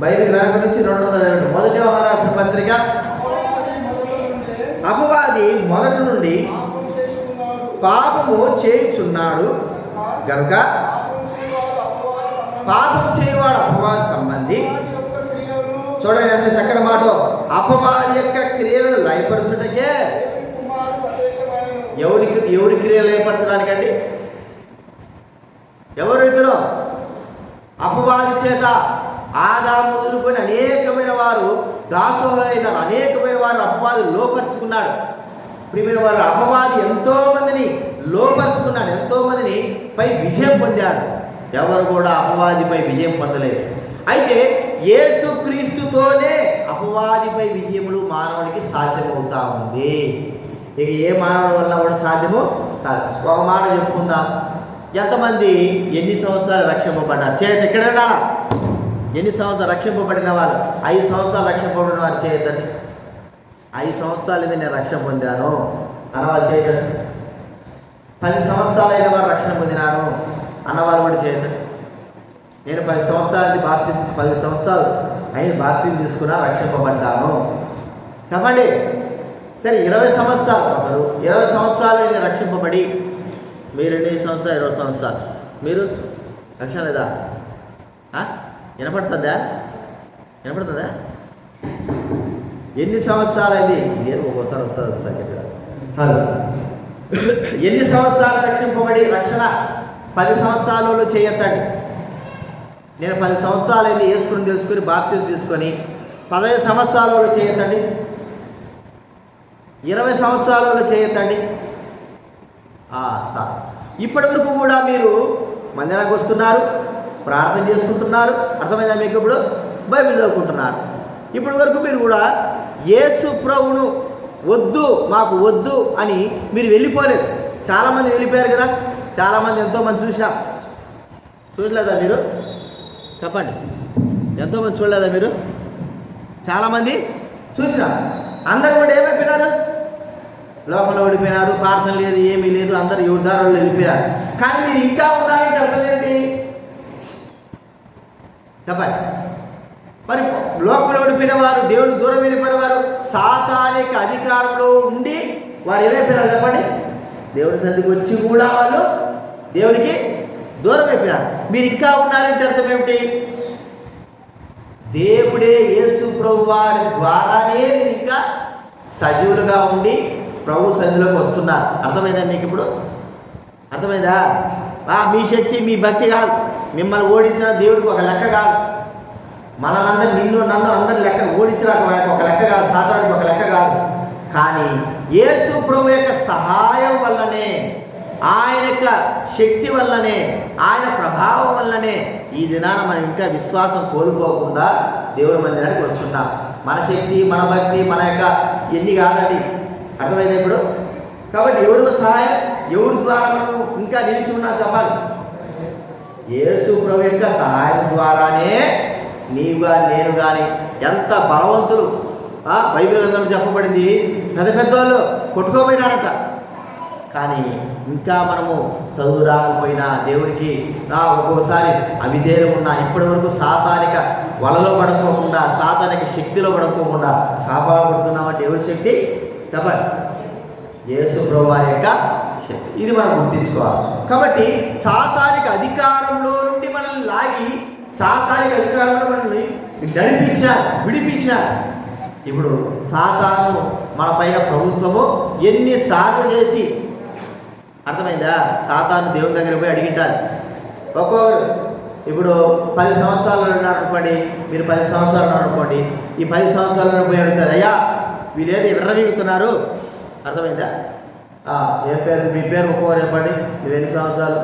బైబిల్ వెనక నుంచి 200. 1 యోహాను రాసిన పత్రిక. అపవాది మొదటి నుండి పాపము చేయుచున్నాడు గనుక పాపం చేయవాడు అపవాది సంబంధి. చూడండి ఎంత చక్కటి మాట. అపవాది యొక్క క్రియలను లయపరచుటకే. ఎవరి క్రియలు లయపరచడానికండి? ఎవరు ఇద్దరు? అపవాది చేత ఆదాము మొదలుకొని అనేకమైన వారు దాసోహులైనారు. అనేకమైన వారు అపవాది లోపరుచుకున్నాడు. ప్రియమైన వారు అపవాది ఎంతోమందిని లోపరుచుకున్నాడు, ఎంతోమందిని పై విజయం పొందాడు. ఎవరు కూడా అపవాదిపై విజయం పొందలేదు. అయితే యేసుక్రీస్తుతోనే అపవాదిపై విజయములు మానవుడికి సాధ్యమవుతా ఉంది. ఇక ఏ మానవుడి వల్ల కూడా సాధ్యము కాదు. ఒక మాట చెప్పుకుందాం. ఎంతమంది ఎన్ని సంవత్సరాలు రక్షింపబడ్డారు? చేతి ఎక్కడ ఉండాలా? ఎన్ని సంవత్సరాలు రక్షింపబడిన వాళ్ళు? 5 సంవత్సరాలు రక్షింపబడిన వారు చేయొద్దండి. 5 సంవత్సరాలు ఇది నేను రక్షణ పొందాను అన్నవాళ్ళు చేయగలరు. 10 సంవత్సరాలైన వారు రక్షణ పొందినాను అన్నవాళ్ళు కూడా చేయొద్దండి. నేను 10 సంవత్సరాలు బాప్తిసం 10 సంవత్సరాలు అయిన బాప్తిసం తీసుకున్నా రక్షింపబడ్డాను చెప్పండి. సరే 20 సంవత్సరాలు ఒకరు 20 సంవత్సరాలు నేను రక్షింపబడి, మీరు 20 సంవత్సరాలు 20 సంవత్సరాలు మీరు రక్షణ లేదా? వినపడుతుందా? ఎన్ని సంవత్సరాలు అయింది? నేను ఒక్కోసారి వస్తుంది సంఖ్య. హలో, ఎన్ని సంవత్సరాలు రక్షింపబడి? రక్షణ 10 సంవత్సరాలలో చేయొద్దండి. నేను 10 సంవత్సరాలు అయింది యేసుని తెలుసుకుని బాప్తిజం తీసుకొని 15 సంవత్సరాలలో చేయొద్దండి. 20 సంవత్సరాలలో చేయొద్దండి. సార్, ఇప్పటి వరకు కూడా మీరు మందిరానికి వస్తున్నారు, ప్రార్థన చేసుకుంటున్నారు, అర్థమైందా మీకు? ఇప్పుడు బైబిల్ చదువుకుంటున్నారు. ఇప్పటి వరకు మీరు కూడా యేసు ప్రభువును వద్దు, మాకు వద్దు అని మీరు వెళ్ళిపోలేదు. చాలామంది వెళ్ళిపోయారు కదా, చాలామంది ఎంతోమంది చూడలేదా మీరు? చెప్పండి, ఎంతోమంది చూడలేదా మీరు? చాలామంది చూసినా. అందరూ కూడా ఏమైపోయినారు? లోపల ఓడిపోయినారు, ప్రార్థన లేదు, ఏమీ లేదు, అందరూ యుద్ధాలలో వెళ్ళిపోయారు. కానీ మీరు ఇంకా ఉన్నారంటే అర్థం ఏంటి? చెప్పండి. మరి లోపల ఓడిపోయిన వారు, దేవుడు దూరం వెళ్ళిపోయిన వారు, సాతానిక అధికారంలో ఉండి వారు ఏమైపోయినారు? చెప్పండి. దేవుడి సన్నిధికి వచ్చి కూడా వాళ్ళు దేవునికి దూరం అయిపోయినారు. మీరు ఇంకా ఉన్నారంటే అర్థం ఏమిటి? దేవుడే యేసు ప్రభు వారి ద్వారానే మీరు ఇంకా సజీవులుగా ఉండి ప్రభు సన్నిధిలోకి వస్తున్నారు. అర్థమైందా మీకు? ఇప్పుడు అర్థమైందా? మీ శక్తి, మీ భక్తి కాదు. మిమ్మల్ని ఓడించిన దేవుడికి ఒక లెక్క కాదు. మనందరూ నన్ను అందరి లెక్క ఓడించడానికి ఒక లెక్క కాదు, సాతానుడికి ఒక లెక్క కాదు. కానీ యేసు ప్రభు యొక్క సహాయం వల్లనే, ఆయన యొక్క శక్తి వల్లనే, ఆయన ప్రభావం వల్లనే ఈ దినాన మనం ఇంకా విశ్వాసం కోల్పోకుండా దేవుడి మందిరానికి వస్తున్నాం. మన శక్తి, మన భక్తి, మన యొక్క ఎన్ని కాదండి. అర్థమైందా ఇప్పుడు? కాబట్టి ఎవరు సహాయం, ఎవరి ద్వారా మనం ఇంకా నిలిచి ఉన్నా చెప్పాలి. యేసు ప్రభు యొక్క సహాయం ద్వారానే నీవు కానీ నేను కానీ ఎంత బలవంతులు. బైబిల్ గ్రంథంలో చెప్పబడింది, పెద్ద పెద్దవాళ్ళు కొట్టుకోపోయినారంట. కానీ ఇంకా మనము చదువు రాకపోయినా, దేవుడికి ఒక్కొక్కసారి అవిధేయులు ఉన్నా, ఇప్పటి వరకు సాతానిక వలలో పడుకోకుండా, సాతానిక శక్తిలో పడుకోకుండా కాపాడుతున్నామంటే ఎవరి శక్తి? చెప్పండి, యేసు ప్రభువారి యొక్క శక్తి. ఇది మనం గుర్తించుకోవాలి. కాబట్టి సాతానిక అధికారంలో నుండి మనల్ని లాగి, సాతానిక అధికారంలో మనల్ని విడిపించినాడు. ఇప్పుడు సాతాను మన పైన ప్రభుత్వము ఎన్నిసార్లు చేసి, అర్థమైందా? సాతాను దేవుని దగ్గర పోయి అడిగింటారు. ఒక్కొక్కరు ఇప్పుడు 10 సంవత్సరాలు ఉన్నారనుకోండి, మీరు 10 సంవత్సరాలు ఉన్నారనుకోండి, ఈ 10 సంవత్సరాలను పోయి అడుగుతారు, అయ్యా వీళ్ళేదో విర్రవీగుతున్నారు. అర్థమైందా? ఏ పేరు, మీ పేరు ఒక్కొక్కరు చెప్పండి. మీరు ఎన్ని సంవత్సరాలు?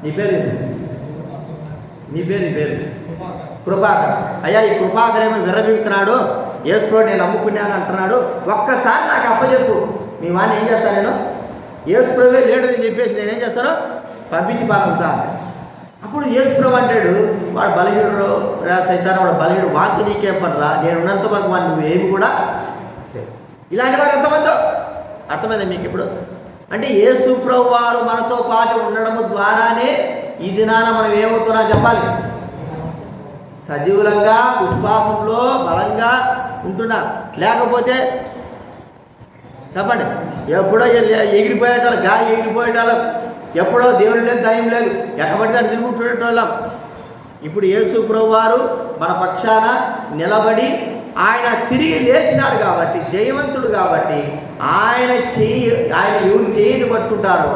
నీ పేరు కృపాకర్. అయ్యా ఈ కృపాకర్ ఏమో విర్రవీగుతున్నాడు, యేసు నేను నమ్ముకున్నాను అంటున్నాడు, ఒక్కసారి నాకు అప్పచెప్పు. మీ వాడిని ఏం చేస్తాను నేను? యేసు ప్రభువే లేడు అని చెప్పేసి నేనేం చేస్తాను? పంపించి పంపుతాను. అప్పుడు యేసు ప్రభు అంటాడు, వాడు బలహీనుడు సైతాను, వాడు బలహీనుడు, వాంతి నీకేం పనిరా, నేను ఉన్నంత వరకు వాడిని నువ్వు ఏమి కూడా చేయవు. ఇలాంటి వారు ఎంతమందో అర్థమైందా మీకు ఇప్పుడు? అంటే యేసు ప్రభు వారు మనతో పాటు ఉండడం ద్వారానే ఈ దినాన మనం ఏమవుతున్నా చెప్పాలి, సజీవులంగా విశ్వాసంలో బలంగా ఉంటున్నా. లేకపోతే చెప్పండి, ఎప్పుడో ఎగిరిపోయేటాలు, గాలి ఎగిరిపోయేటాలు, ఎప్పుడో దేవుడు లేదు, దయం లేదు, ఎక్కబడితే తిరుగుతుండేటోళ్ళం. ఇప్పుడు యేసు ప్రభు వారు మన పక్షాన నిలబడి ఆయన తిరిగి లేచినాడు కాబట్టి, జయవంతుడు కాబట్టి, ఆయన ఎవరు చేయి పట్టుకుంటారో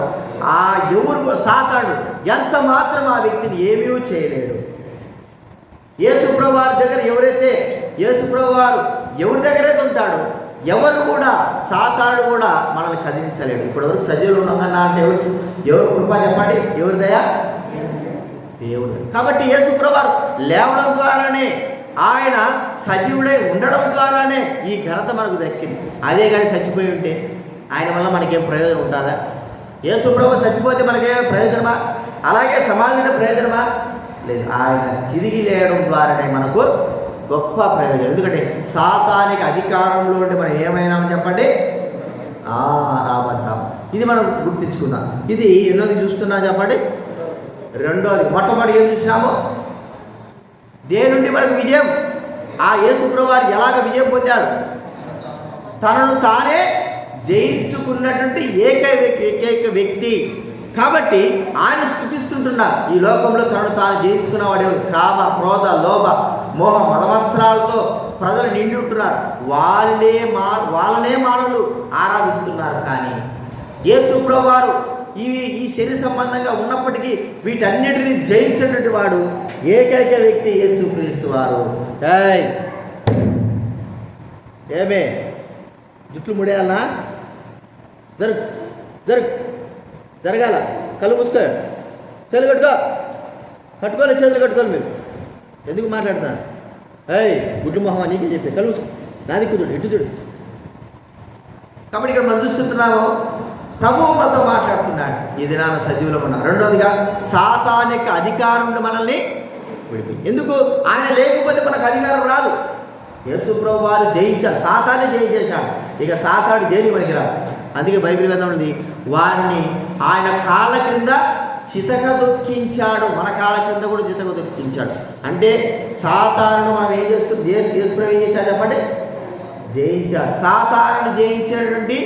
ఆ ఎవరు సాతాడు ఎంత మాత్రం ఆ వ్యక్తిని ఏమీ చేయలేడు. యేసు ప్రభు వారి దగ్గర ఎవరైతే, యేసు ప్రభు వారు ఎవరి దగ్గరైతే ఉంటాడో ఎవరు కూడా, సాతానుడు కూడా మనల్ని కదిలించలేడు. ఇప్పటివరకు సజీవులు ఉన్నామన్నా అంటే ఎవరు కృప చెప్పండి, ఎవరి దయ? దేవుడు. కాబట్టి యేసు ప్రభు వారు లేవడం ద్వారానే, ఆయన సజీవుడై ఉండడం ద్వారానే ఈ ఘనత మనకు దక్కింది. అదే కానీ చచ్చిపోయి ఉంటే ఆయన వల్ల మనకేం ప్రయోజనం ఉంటుందా? యేసు ప్రభు చచ్చిపోతే మనకేం ప్రయోజనమా? అలాగే సమాజమైన ప్రయోజనమా? లేదు. ఆయన తిరిగి లేయడం ద్వారానే మనకు గొప్ప ప్రయోజనం. ఎందుకంటే సాతానిక అధికారంలో ఉంటే మనం ఏమైనామని చెప్పండి, రాబడ్డాం. ఇది మనం గుర్తించుకుందాం. ఇది ఎన్నోది చూస్తున్నా చెప్పండి. రెండోది, మొట్టమొదటి ఏం చూసినాము? దేని నుండి మనకు విజయం? ఆ యేసు ప్రభువు వారు ఎలాగ విజయం పొందాడు? తనను తానే జయించుకున్నటువంటి ఏకైక వ్యక్తి. కాబట్టి ఆయన స్థుతిస్తుంటున్నారు. ఈ లోకంలో తనను తాను జయించుకున్నవాడు కామ, క్రోధ, లోభ, మోహ, మదవత్సరాలతో ప్రజలు నిండి ఉంటున్నారు. వాళ్ళనే మానవులు ఆరాధిస్తున్నారు. కానీ యేసు ప్రభువారు ఈ శరీర సంబంధంగా ఉన్నప్పటికీ వీటన్నిటిని జయించినటువంటి వాడు ఏకైక వ్యక్తి యేసుక్రీస్తు వారు. ఏమే జుట్లు ముడేయాలనా? జరగాల. కళ్ళు మూసుకో, చేతులు కట్టుకోవాలి, చేతులు కట్టుకోవాలి. మీరు ఎందుకు మాట్లాడుతున్నారు? గుడ్డు మొహం నీకే చెప్పే. కళ్ళు మూసుకో, నాది కుదుడు, ఇటు చూడు. కాబట్టి ఇక్కడ మనం చూస్తున్నాము, ప్రభువు మనతో మాట్లాడుతున్నాడు. ఈ దినాన సజీవులు ఉన్నాం. రెండవదిగా సాతాను యొక్క అధికారం నుండి మనల్ని విడిపించి. ఎందుకు? ఆయన లేకపోతే మనకు అధికారం రాదు. యేసు ప్రభువు వారు జయించారు, సాతాన్ని జయించేశాడు. ఇక సాతాను దేని పనికిరాడు. అందుకే బైబిల్ గ్రంథం ఉంది, వారిని ఆయన కాళ్ళ క్రింద చితక దొక్కించాడు. మన కాళ్ళ క్రింద కూడా చితక దొక్కించాడు. అంటే సాతాను మనం ఏం చేస్తుంది? యేసు ప్రభు ఏం చేశాడు చెప్పండి? జయించాడు. సాతాను జయించినటువంటి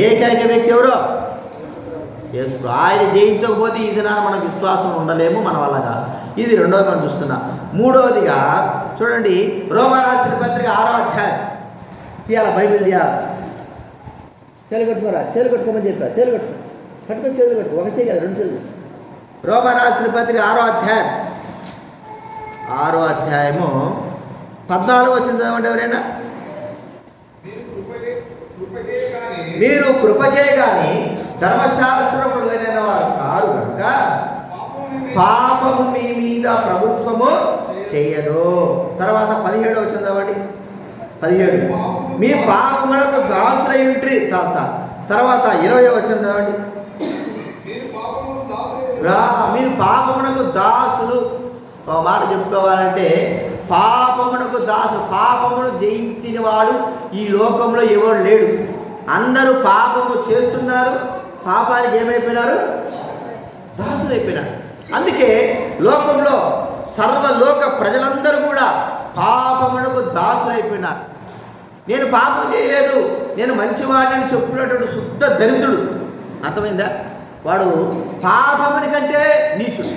ఏకైక వ్యక్తి ఎవరో యేసు. ఆయన జయించకపోతే ఈ దినాన మన విశ్వాసం ఉండలేము, మన వల్ల కాదు. ఇది రెండవది మనం చూస్తున్నాం. మూడవదిగా చూడండి, రోమా రాసిన పత్రిక 6వ అధ్యాయం తీయాల, బైబిల్ తీయాలి. చేలు కట్టుకోరా, చేలు కట్టుకోమని చెప్పా. చేలు కట్టుకొని చేతులు కట్టుకో. ఒక చేయి కదా, రెండు చేతులు. రోమా రాసిన పత్రిక 6వ అధ్యాయం 6వ అధ్యాయము 14 వచ్చింది చదవండి ఎవరైనా. మీరు కృపకే కానీ ధర్మశాస్త్రములు అయిన వారు కారు కనుక పాపము మీ మీద ప్రభుత్వము చేయదు. తర్వాత 17 వచ్చింది చదవండి. 17 మీ పాపములకు దాసులై ఉంట్రి. చాలు. తర్వాత 20 వచ్చింది చదవండి. మీరు పాపమునకు దాసులు. మాట చెప్పుకోవాలంటే పాపమునకు దాసులు. పాపమును జయించిన వాడు ఈ లోకంలో ఎవరు లేడు. అందరూ పాపము చేస్తున్నారు, పాపానికి ఏమైపోయినారు? దాసులు అయిపోయినారు. అందుకే లోకంలో సర్వలోక ప్రజలందరూ కూడా పాపమునకు దాసులు అయిపోయినారు. నేను పాపం చేయలేదు, నేను మంచివాడిని చెప్పుకున్నటువంటి శుద్ధ దరిద్రుడు. అర్థమైందా? వాడు పాపముని కంటే నీచుడు.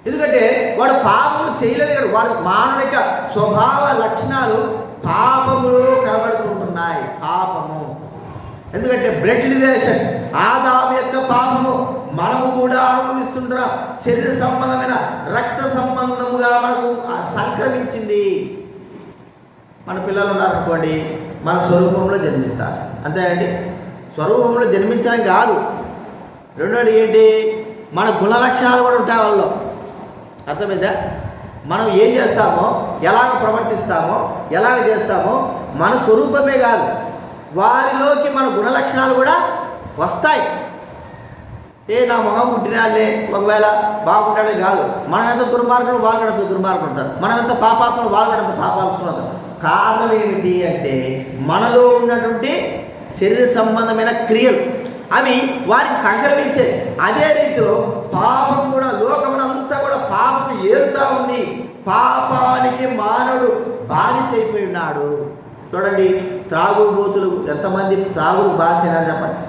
ఎందుకంటే వాడు పాపము చేయలేదు. వాడు మానవిక స్వభావ లక్షణాలు పాపములో కనబడుతుంటున్నాయి. పాపము ఎందుకంటే బ్లడ్ రిలేషన్, ఆదాము యొక్క పాపము మనము కూడా అనుభవిస్తుంటున్నాం. శరీర సంబంధమైన రక్త సంబంధముగా మనకు సంక్రమించింది. మన పిల్లలు ఉన్నారనుకోండి, మన స్వరూపంలో జన్మిస్తారు. అంతే అండి. స్వరూపంలో జన్మించడం కాదు, రెండోది ఏంటి? మన గుణ లక్షణాలు కూడా ఉంటాయి వాళ్ళలో. అర్థమైందా? మనం ఏం చేస్తామో, ఎలాగ ప్రవర్తిస్తామో, ఎలాగ చేస్తామో మన స్వరూపమే కాదు, వారిలోకి మన గుణ లక్షణాలు కూడా వస్తాయి. నా మొహం పుట్టినాళ్ళే ఒకవేళ బాగుంటాడే కాదు. మనం ఎంత దుర్మార్గులు వాళ్ళు కూడా అంత దుర్మార్గులు ఉంటారు. మనం ఎంత పాపాత్మలు వాళ్ళు కూడా అంత పాపాత్మలు ఉంటారు. కారణం ఏమిటి అంటే మనలో ఉన్నటువంటి శరీర సంబంధమైన క్రియలు అవి వారికి సంక్రమించే. అదే రీతిలో పాపం కూడా లోకమునంతా కూడా పాపం ఏరుతా ఉంది. పాపానికి మానవుడు బానిసైపోయి ఉన్నాడు. చూడండి, త్రాగుబోతులు ఎంతమంది త్రాగుడు బానిసైనా చెప్పండి.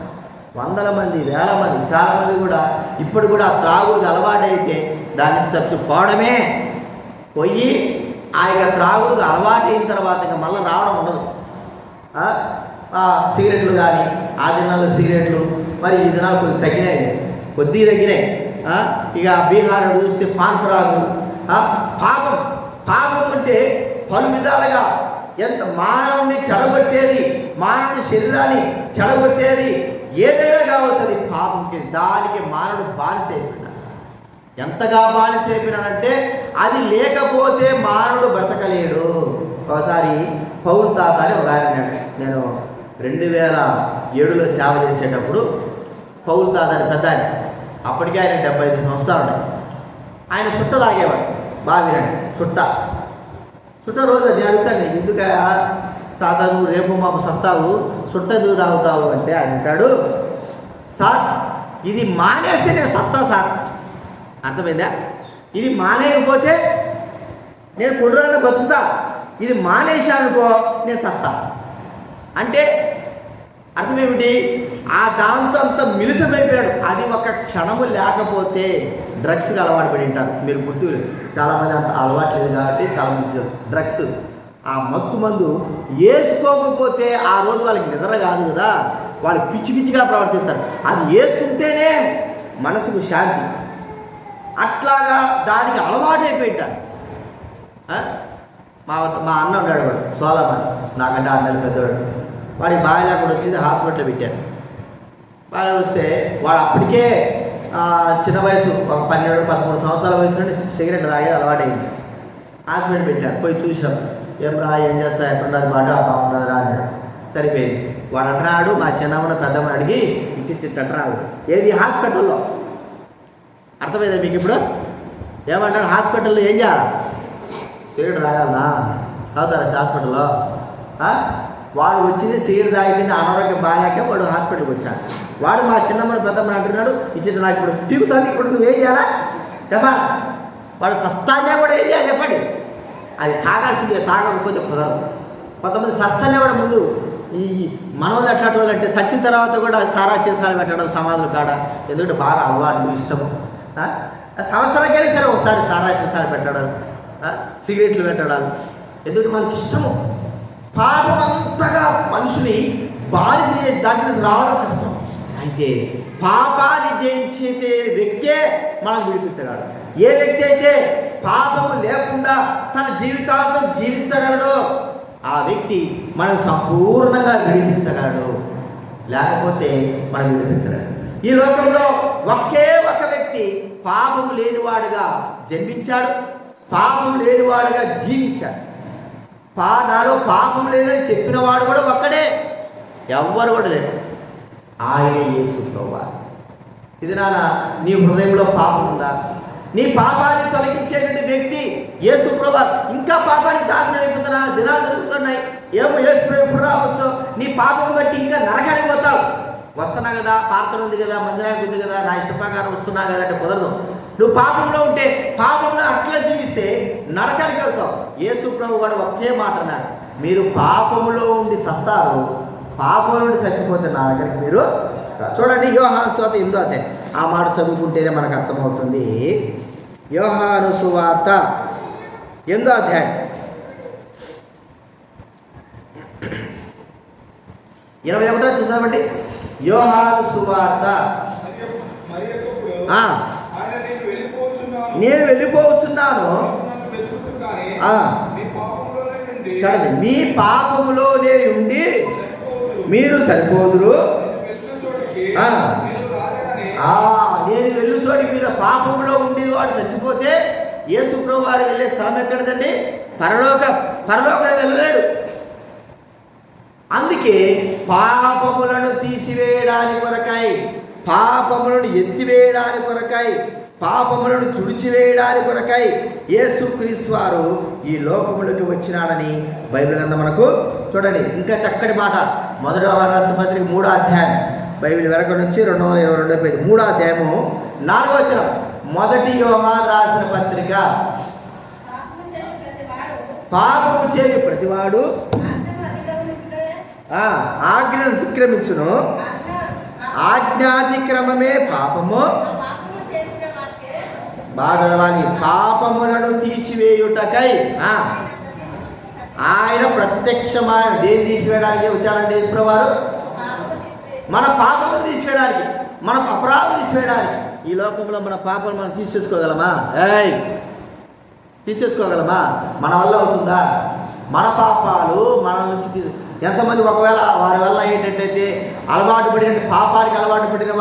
వందల మంది, వేల మంది, చాలామంది కూడా ఇప్పుడు కూడా త్రాగుడికి అలవాటైతే దాని నుంచి తప్పిపోవడమే. పోయి ఆ యొక్క త్రాగుడికి అలవాటు అయిన తర్వాత ఇంకా మళ్ళీ రావడం ఉండదు. సిగరెట్లు కానీ ఆ దినాల్లో సిగరెట్లు మరి ఈ దినాలు కొద్దిగా తగ్గినాయి. ఇక బీహార్ చూస్తే పాన్పరాగు. పాపం అంటే పలు విధాలుగా ఎంత మానవుని చెడగొట్టేది, మానవుని శరీరాన్ని చెడగొట్టేది ఏదైనా కావచ్చు, అది పాపంకి. దానికి మానవుడు బానిసైపోయినాడు. ఎంతగా బానిసైపోయినాడంటే అది లేకపోతే మానవుడు బ్రతకలేడు. ఒకసారి పౌలు తాత అని ఒక ఆయన ఉన్నాడు. నేను 2007లో సేవ చేసేటప్పుడు పౌలు తాత అని పెద్ద ఆయన, అప్పటికే ఆయన 75 సంవత్సరాలు ఉన్నాయి. ఆయన సుట్ట తాగేవాడు. బావిరండి సుట్ట రోజు నేను అడుగుతాను, ఎందుకు తాత నువ్వు రేపు మాకు సస్తావు, సుట్ట ఎందుకు తాగుతావు అంటే ఆయన అంటాడు, సార్ ఇది మానేస్తే నేను సస్తా సార్. అర్థమైందా? ఇది మానేయకపోతే నేను కొన్ని రోజులు బతుకుతా, ఇది మానేశానుకో నేను సస్తా. అంటే అర్థం ఏమిటి? ఆ దాంతో అంత మిళితమైపోయాడు. అది ఒక క్షణము లేకపోతే డ్రగ్స్కి అలవాటు పడి ఉంటారు. మీరు గుర్తు, చాలామంది అంత అలవాటు లేదు కాబట్టి చాలామంది డ్రగ్స్, ఆ మత్తు మందు వేసుకోకపోతే ఆ రోజు వాళ్ళకి నిద్ర కాదు కదా, వాళ్ళు పిచ్చి పిచ్చిగా ప్రవర్తిస్తారు. అది వేసుకుంటేనే మనసుకు శాంతి. అట్లాగా దానికి అలవాటు అయిపోయింటారు. మా అన్న ఉన్నాడు, వాడు సోలమని, నాకంటే 6 నెలలు పెద్దవాడు. వాడికి బాగా కూడా వచ్చేసి హాస్పిటల్లో పెట్టారు. బాగా వస్తే వాడు అప్పటికే చిన్న వయసు, ఒక 12-13 సంవత్సరాల వయసు నుండి సిగరెట్ తాగేది అలవాటైంది. హాస్పిటల్ పెట్టారు. పోయి చూసాం, ఏం చేస్తా, ఎక్కడున్నది మాట, బాగుంటుందిరా అన్నాడు. సరిపోయింది. వాడు అంటున్నాడు, మా చిన్నమ్మను పెద్దమ్మని అడిగి ఇట్టి అంటున్నాడు. ఏది? హాస్పిటల్లో. అర్థమైందా మీకు ఇప్పుడు? ఏమంటాడు? హాస్పిటల్లో ఏం చేయాలి? సిగరెట్ తాగాలనా? తాగుతారా హాస్పిటల్లో? వాడు వచ్చింది సిగరెట్ తాగితే అనారోగ్యం బాగాక వాడు హాస్పిటల్కి వచ్చాడు. వాడు మా చిన్నమ్మని పెద్దమ్మని అంటున్నాడు, ఇచ్చి నాకు ఇప్పుడు తీగుతుంది, ఇప్పుడు నువ్వేం చేయాలా చెప్పాలి? వాడు సస్తాన్నే కూడా ఏం చేయాలి చెప్పండి? అది తాగాల్సిందే, తాగకపోతే కుదరదు. కొంతమంది సస్తాన్నే కూడా ముందు ఈ మనవలు ఎట్లాంటి వాళ్ళు అంటే సచ్చిన తర్వాత కూడా సారా సీసాలు పెట్టడం సమాధులు కాడ, ఎందుకంటే బాగా అలవాటు, ఇష్టము. సంవత్సరానికైనా సరే ఒకసారి సారా సీసాలు పెట్టడం, సిగరెట్లు పెట్టడాలు, ఎందుకంటే మనకి ఇష్టము. పాపం అంతగా మనుషుని బానిస చేసి దాంట్లో రావడం కష్టం. అయితే పాపాన్ని జయించే వ్యక్తే మనం విడిపించగలడు. ఏ వ్యక్తి అయితే పాపము లేకుండా తన జీవితాలతో జీవించగలడో ఆ వ్యక్తి మనం సంపూర్ణంగా విడిపించగలడు, లేకపోతే మనం విడిపించగలడు. ఈ లోకంలో ఒకే ఒక వ్యక్తి పాపము లేనివాడుగా జన్మించాడు, పాపం లేనివాడుగా జీవించాడు. నాలో పాపం లేదని చెప్పిన వాడు కూడా ఒక్కడే, ఎవ్వరు కూడా లేరు, ఆయన యేసు ప్రభువు. ఇది నాన్న, నీ హృదయంలో పాపం ఉందా? నీ పాపాన్ని తొలగించేటువంటి వ్యక్తి యేసు ప్రభువు. ఇంకా పాపానికి దాసన అయిపోతున్నా, దినాలు జరుగుతున్నాయి, ఏమో యేసు ప్రభు ఎప్పుడు రావచ్చు? నీ పాపం బట్టి ఇంకా నరకానికి పోతావు. వస్తున్నా కదా, ప్రార్థన ఉంది కదా, మందిరానికి ఉంది కదా, నా ఇష్ట ప్రకారం వస్తున్నా కదా అంటే కుదరదు. నువ్వు పాపంలో ఉంటే, పాపంలో అట్లా జీవిస్తే నరకానికి వెళ్తావు. యేసు ప్రభు కూడా ఒకే మాట అన్నాడు, మీరు పాపంలో ఉండి చస్తారు, పాపంలో నుండి చచ్చిపోతే నా దగ్గరికి మీరు. చూడండి, యోహాను సువార్త 8వ అధ్యాయం. ఆ మాట చదువుకుంటేనే మనకు అర్థమవుతుంది. యోహాను సువార్త 8వ అధ్యాయం 21వ చదవండి. యోహాను సువార్త. నేను వెళ్ళిపోవచ్చున్నాను, చూడండి, మీ పాపములోనే ఉండి మీరు చనిపోదురు. నేను వెళ్ళు చోటి మీరు పాపంలో ఉండి వాడు చచ్చిపోతే యేసు ప్రభువు వారు వెళ్ళే స్థలం ఎక్కడదండి? పరలోకం వెళ్ళలేడు. అందుకే పాపములను తీసివేయడానికి కొరకై, పాపములను ఎత్తివేయడానికి కొరకై, పాపములను తుడిచివేయడానికి కొరకై యేసుక్రీస్తు వారు ఈ లోకములకు వచ్చినాడని బైబిల్ గ్రంథం మనకు చూడండి. ఇంకా చక్కటి మాట, 1వ యోహాను రాసిన పత్రిక 3వ అధ్యాయం, బైబిల్ వెనక నుంచి 222వ పేజీ, 3వ అధ్యాయము 4వ వచనం. 1 యోహాను రాసిన పత్రిక, పాపము చేయు ప్రతివాడు ఆజ్ఞను అతిక్రమించును, ఆజ్ఞాతిక్రమమే పాపము. బాధవాని పాపములను తీసివేయుటకై ఆయన ప్రత్యక్షమైన, దేన్ని తీసివేయడానికి వచ్చారంటే యేసుప్రభువు వారు? మన పాపములు తీసివేయడానికి, మన అపరాధం తీసివేయడానికి. ఈ లోకంలో మన పాపాలు మనం తీసేసుకోగలమా? తీసేసుకోగలమా? మన వల్ల అవుతుందా? మన పాపాలు మన నుంచి ఎంతమంది ఒకవేళ వారి వల్ల ఏంటంటే అలవాటు పడిన పాపానికి అలవాటు పడిన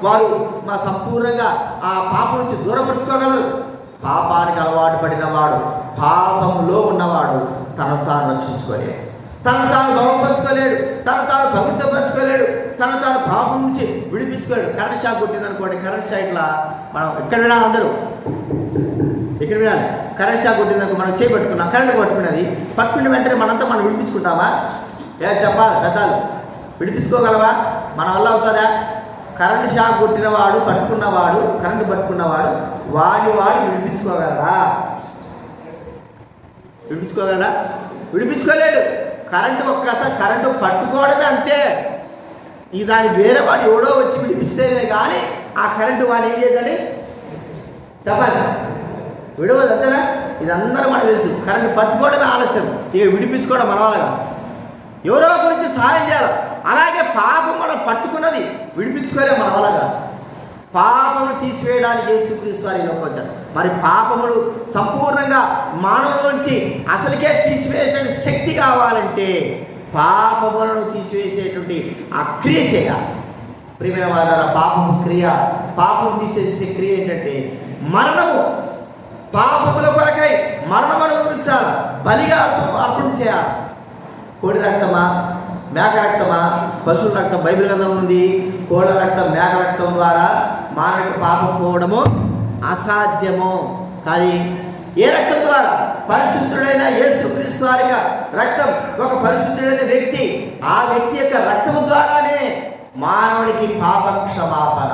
వారు మా సంపూర్ణంగా ఆ పాపం నుంచి దూరపరుచుకోగలరు. పాపానికి అలవాటు పడిన వాడు, పాపంలో ఉన్నవాడు తనను తాను రక్షించుకోలేడు, తనను తాను గౌరవపరచుకోలేడు, తనను తాను పవిత్రపరచుకోలేడు, తనను తాను పాపం నుంచి విడిపించుకోలేడు. కరెంట్ షాక్ కొట్టిందనుకోండి, కరెంట్ షాక్లా మనం ఎక్కడ వినాలి? అందరూ ఇక్కడ వినాలి. కరెంట్ షాక్ కొట్టిందనుకో, మనం చేపట్టుకున్నాం, కరెంట్ పట్టుకున్న వెంటనే మనంతా మనం విడిపించుకుంటామా? చెప్పాలి పెద్దలు, విడిపించుకోగలవా? మన వల్ల అవుతుందా? కరెంట్ షాక్ కొట్టినవాడు, పట్టుకున్నవాడు, కరెంటు పట్టుకున్నవాడు వాడు విడిపించుకోగలడా? విడిపించుకోలేడు. ఒక్కసారి కరెంటు పట్టుకోవడమే అంతే. ఈ దాని వేరే వాడు ఎవడో వచ్చి విడిపిస్తేనే కానీ ఆ కరెంటు వాడు ఏం చేయదండి, చెప్పాలి విడవదు అంతేనా. ఇది అందరూ మనకు తెలుసు. కరెంటు పట్టుకోవడమే ఆలస్యం, ఇక విడిపించుకోవడం మన వాళ్ళగా. ఎవరో గురించి సహాయం చేయాలి. అలాగే పాపం మనం పట్టుకున్నది విడిపించుకోలేము మన వాళ్ళగా. పాపమును తీసివేయడానికి యేసుక్రీస్తు వారి లోకి వచ్చారు. మరి పాపములు సంపూర్ణంగా మానవులోంచి అసలుకే తీసివేసేటువంటి శక్తి కావాలంటే పాపములను తీసివేసేటువంటి ఆ క్రియ చేయాలి. ప్రియమైన వారి పాపం తీసేసే క్రియ ఏంటంటే మరణము. పాపముల కొరకై మరణం అనుభవించాలి, బలిగా అర్పణ చేయాలి. కోడి రక్తమా, మేక రక్తమా, పశువుల రక్తం బైబిల్ గ్రంథం ఉంది. కోళ్ళ రక్తం, మేక రక్తం ద్వారా మానవ పాపం పోవడము అసాధ్యము. కానీ ఏ రక్తం ద్వారా? పరిశుద్ధుడైన యేసుక్రీస్తు వారి రక్తం. ఒక పరిశుద్ధుడైన వ్యక్తి, ఆ వ్యక్తి యొక్క రక్తము ద్వారానే మానవునికి పాప క్షమాపణ.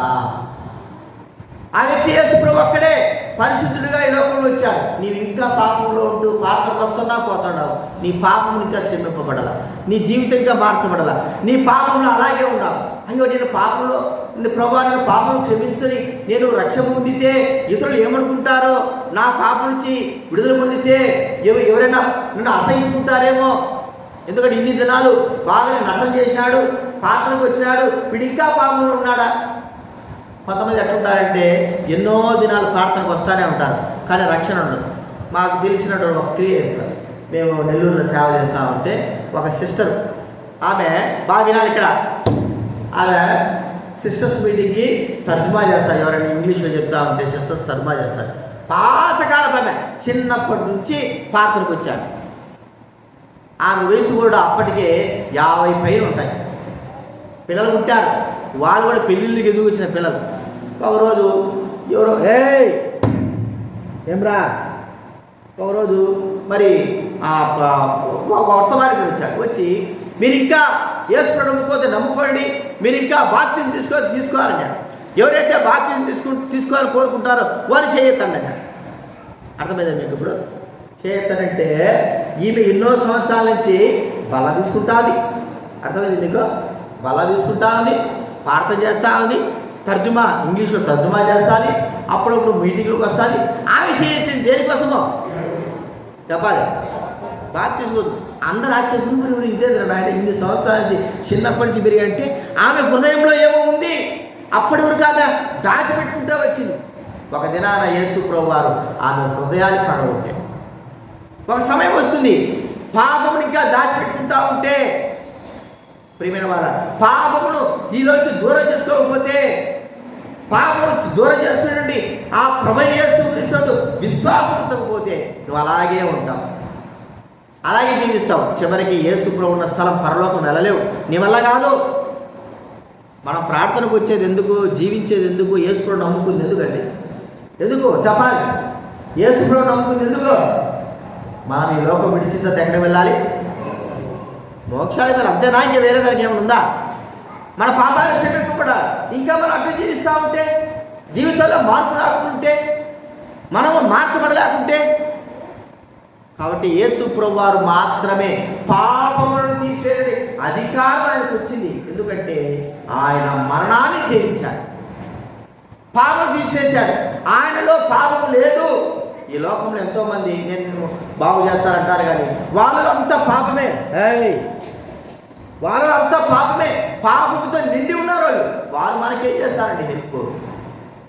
ఆ వ్యక్తి యేసు ప్రభు ఒక్కడే పరిశుద్ధుడిగా ఈ లోకంలో వచ్చాడు. నీవు ఇంకా పాపంలో ఉంటూ పాపకు వస్తున్నా పోతున్నావు. నీ పాపం ఇంకా క్షమింపబడాల, నీ జీవితం ఇంకా మార్చబడాల. నీ పాపంలో అలాగే ఉన్నావు. అయ్యో నేను పాపంలో ప్రభు నేను పాపం క్షమించని నేను రక్షణ పొందితే ఇతరులు ఏమనుకుంటారో, నా పాపం నుంచి విడుదల పొందితే ఎవరైనా నన్ను అసహించుకుంటారేమో. ఎందుకంటే ఇన్ని దినాలు బాగానే నటన చేశాడు, పాత్రకు వచ్చినాడు, వీడు ఇంకా పాపంలో ఉన్నాడా? కొంతమంది ఎట్లుంటారంటే ఎన్నో దినాలు ప్రార్థనకు వస్తూనే ఉంటారు, కానీ రక్షణ ఉండదు. మాకు తెలిసినటువంటి ఒక క్రియ చెప్తారు. మేము నెల్లూరులో సేవ చేస్తామంటే ఒక సిస్టర్, ఆమె బాగా వినాలి ఇక్కడ, ఆమె సిస్టర్స్ మీటింగ్కి తర్జుమా చేస్తారు. ఎవరైనా ఇంగ్లీష్లో చెప్తా ఉంటే సిస్టర్స్ తర్జుమా చేస్తారు. పాతకాలపు ఆమె, చిన్నప్పటి నుంచి ప్రార్థనకు వచ్చాడు. ఆమె వయసు కూడా అప్పటికే 50 పైన ఉంటాయి. పిల్లలు పుట్టారు, వాళ్ళు కూడా పెళ్ళిళ్ళకి ఎదుగు వచ్చిన పిల్లలు. ఒకరోజు ఎవరో ఏమ్రా, ఒకరోజు మరి వర్తమానికి వచ్చాడు. వచ్చి మీరు ఇంకా యేసు నమ్ముకోతే నమ్ముకోండి, మీరు ఇంకా బాప్తిజం తీసుకోవాలన్నాడు. ఎవరైతే బాప్తిజం తీసుకోవాలని కోరుకుంటారో వారు చేయొద్దండి అన్నాడు. అర్థమైందా మీకు? ఇప్పుడు చేయొద్దనంటే ఈమె ఎన్నో సంవత్సరాల నుంచి బల తీసుకుంటుంది. అర్థమైంది మీకు? బల తీసుకుంటా ఉంది, ప్రార్థన చేస్తూ ఉంది, తర్జుమా ఇంగ్లీష్లో తర్జుమా చేస్తుంది, అప్పుడప్పుడు మీటింగ్లకు వస్తుంది. ఆమె చేయొద్దు దేనికోసమో చెప్పాలి. బాప్తిజం అందరూ ఆశ్చర్యం, ఇదే ఆయన ఇన్ని సంవత్సరాల నుంచి చిన్నప్పటి నుంచి పెరిగంటే ఆమె హృదయంలో ఏమో ఉంది. అప్పటి వరకు ఆమె దాచిపెట్టుకుంటూ వచ్చింది. ఒక దినాన యేసు ప్రభు వారు ఆమె హృదయాన్ని పడగొట్టాడు. ఒక సమయం వస్తుంది, పాపమును ఇంకా దాచిపెట్టుకుంటా ఉంటే, ప్రియమైన వార పాపమును ఈలోంచి దూరం చేసుకోకపోతే, పాపమును దూరం చేసుకుని ఆ ప్రభువైన యేసుక్రీస్తు విశ్వాసం ఉంచకపోతే నువ్వు అలాగే ఉంటావు, అలాగే జీవిస్తావు. చివరికి యేసు ప్రభు ఉన్న స్థలం పరలోకం వెళ్ళలేవు. నీ వల్ల కాదు. మనం ప్రార్థనకు వచ్చేది ఎందుకు, జీవించేది ఎందుకు, యేసు ప్రభు నమ్ముకుంది ఎందుకండి? ఎందుకు చెప్పాలి? యేసు ప్రభు నమ్ముకుంది ఎందుకు? మనం ఈ లోకం విడిచిన తర్వాత ఎక్కడికి వెళ్ళాలి? మోక్షానికి వెళ్ళాలి. అంతేనా? ఇంకా వేరే దానికి ఏమైనా ఉందా? మన పాపాలు క్షమింపబడాలి. ఇంకా మనం అట్లా జీవిస్తూ ఉంటే, జీవితంలో మార్పు రాకుంటే, మనము మార్చబడలేకుంటే, కాబట్టి యేసు ప్రభు వారు మాత్రమే పాపములను తీసివేయడం అధికారం ఆయనకు వచ్చింది. ఎందుకంటే ఆయన మరణాన్ని జయించాడు, పాపం తీసివేశాడు. ఆయనలో పాపం లేదు. ఈ లోకంలో ఎంతోమంది నేను బాగు చేస్తానంటారు, కానీ వాళ్ళలో అంతా పాపమే. వాళ్ళలో అంతా పాపమే, పాపంతో నిండి ఉన్నారు. వాళ్ళు మనకేం చేస్తారండి? హెల్ప్.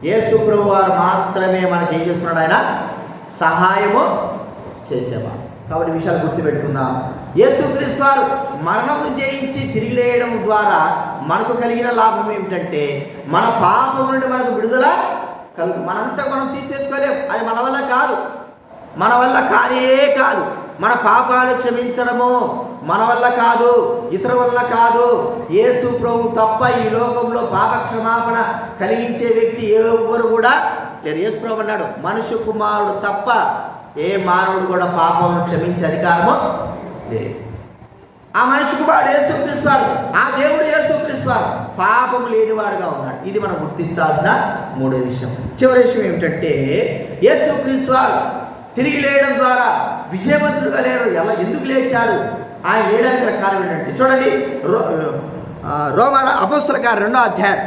యేసు ప్రభు వారు మాత్రమే మనకి ఏం చేస్తున్నాడు? ఆయన సహాయము చేసేవాడు. కాబట్టి విషయాలు గుర్తుపెట్టుకుందాం. యేసుక్రీస్తు వారు మరణం జయించి తిరిగి లేయడం ద్వారా మనకు కలిగిన లాభం ఏమిటంటే, మన పాపం నుండి మనకు విడుదల కలుగు. మనంతా మనం తీసేసుకోలేం, అది మన వల్ల కాదు, మన వల్ల కానే కాదు. మన పాపాలు క్షమించడము మన వల్ల కాదు, ఇతర వల్ల కాదు. యేసు ప్రభు తప్ప ఈ లోకంలో పాప క్షమాపణ కలిగించే వ్యక్తి ఎవరు కూడా లేరు. యేసు ప్రభు అన్నాడు, మనుష్య కుమారుడు తప్ప ఏ మానవుడు కూడా పాపమును క్షమించే అధికారము లేదు. ఆ మనిషి కుమారుడు యేసుక్రీస్తు వారు, ఆ దేవుడు యేసుక్రీస్తు వారు పాపము లేనివాడుగా ఉన్నాడు. ఇది మనం గుర్తించాల్సిన మూడో విషయం. చివరి విషయం ఏమిటంటే, యేసుక్రీస్తు వారు తిరిగి లేయడం ద్వారా విజయవంతుడుగా లేడు. ఎందుకు లేచాడు? ఆయన లేయడానికి గల కారణం ఏంటంటే చూడండి, రోమా అపోస్తుల కార్యం 2వ అధ్యాయం,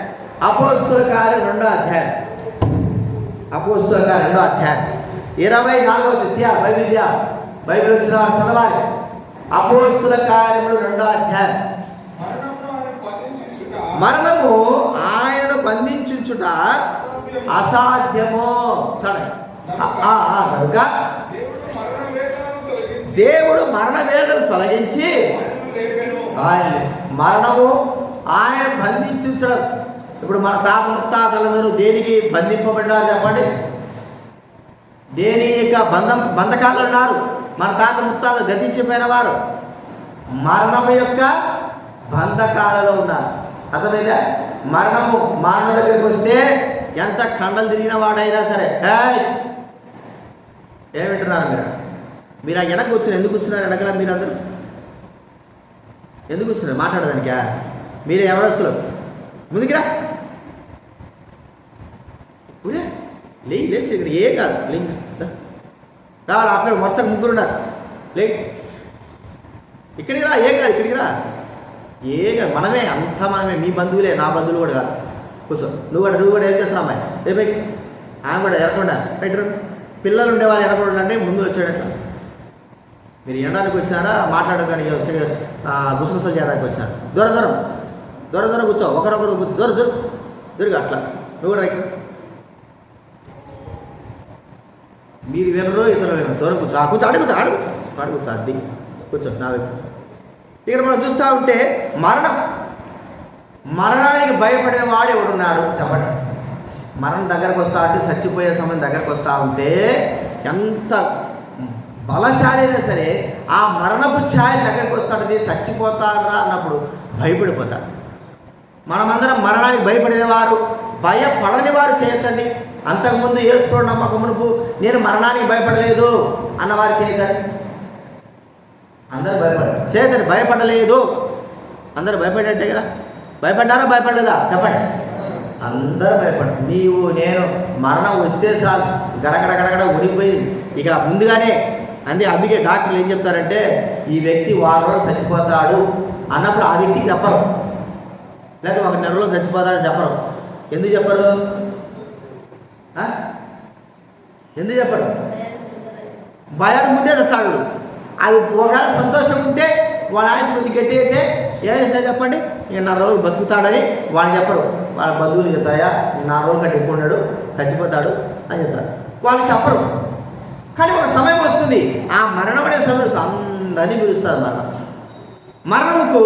అపోస్తుల కార్యం 2వ అధ్యాయం, అపోస్తుల కార్యం 2వ అధ్యాయం 24వ బైబిల్ వచ్చిన వారు చదవాలి. అపోస్తుల కార్యములు 2వ అధ్యాయం. మరణము ఆయనను బంధించుట అసాధ్యము. కనుక దేవుడు మరణ వేదన తొలగించి ఆయన మరణము ఆయన బంధించడం. ఇప్పుడు మన తాత ముత్తాతలందరూ దేనికి బంధింపబడ్డారు చెప్పండి? దేని యొక్క బంధకాలు ఉన్నారు? మన తాత ముత్తాత గతించిపోయిన వారు మరణము యొక్క బంధకాలలో ఉన్నారు. అర్థమైందా? మరణము మానవ దగ్గరికి వస్తే ఎంత కండలు తిరిగిన వాడైనా సరే, ఏమింటున్నారు మీరు ఆ ఎడకు కూర్చున్నారు? ఎందుకు కూర్చున్నారు ఎడకలా? మీరందరూ ఎందుకు కూర్చున్నారు? మాట్లాడదానికా? మీరే ఎవరస్తులు? ముందుకురా, లేచి ఇక్కడ ఏం కాదు, రావాలి. అక్కడ వరుసగా ముగ్గురున్నారు, లే ఇక్కడికి రా, ఏం కాదు, ఇక్కడికి రా, ఏం కాదు, మనమే అంతా మనమే, మీ బంధువులే, నా బంధువులు కూడా కాదు. కూర్చో, నువ్వు కూడా ఏం చేస్తున్నావు అమ్మాయి? రేపై ఆమె కూడా ఎడకుండా పెట్టరు. పిల్లలు ఉండేవాళ్ళు ఎడకుండా అంటే ముందు వచ్చాడట్లా. మీరు ఎండడానికి వచ్చారా? మాట్లాడడానికి గుసగుసలు చేయడానికి వచ్చారు. దూరం కూర్చో, ఒకరొకరు దొరికి అట్లా. నువ్వు కూడా మీరు వినరు, ఇతరులు వినరు. దూరం కూర్చో, కూర్చో అది కూర్చో నా వైపు. ఇక్కడ మనం చూస్తూ ఉంటే మరణానికి భయపడిన వాడు ఎవడున్నాడు చెప్పండి? మరణం దగ్గరకు వస్తూ ఉంటే, చచ్చిపోయే సమయం దగ్గరకు వస్తూ ఉంటే ఎంత బలశాలి అయినా సరే ఆ మరణపు ఛాయలు దగ్గరికి వస్తుంటుంది. చచ్చిపోతారా అన్నప్పుడు భయపడిపోతాడు. మనమందరం మరణానికి భయపడిన వారు, భయపడని వారు చేయొద్దండి. అంతకుముందు యేసు నమ్మకం మునుపు నేను మరణానికి భయపడలేదు అన్నవారు చేయొద్దండి. అందరూ చేయొద్దండి. భయపడలేదు అందరూ భయపడేట్టే కదా. భయపడ్డారా? భయపడలేదా? చెప్పండి. అందరూ భయపడరు. నీవు నేను మరణం వస్తే చాలు గడగడ ఉడిపోయి ఇక ముందుగానే అందుకే డాక్టర్లు ఏం చెప్తారంటే, ఈ వ్యక్తి 6 రోజులు చచ్చిపోతాడు అన్నప్పుడు ఆ వ్యక్తికి చెప్పరు, లేకపోతే 1 నెల రోజులు చచ్చిపోతాడని చెప్పరు. ఎందుకు చెప్పరు? ఎందుకు చెప్పరు? భయాన్ని ముందే తెస్తాడు. అది ఒకవేళ సంతోషం ఉంటే వాళ్ళ ఆయన కొద్ది గట్టి అయితే ఏం చేస్తారు చెప్పండి? ఇక 4 రోజులు బతుకుతాడని వాళ్ళు చెప్పరు. వాళ్ళ బంధువులు చెప్తాయా 4 రోజులు కంటే ఎక్కువ ఉన్నాడు, చచ్చిపోతాడు అని చెప్తారు. వాళ్ళు చెప్పరు. కానీ ఒక సమయం వస్తుంది, ఆ మరణం అనే సమయం అందరినీ పిలుస్తుంది. మరణముకు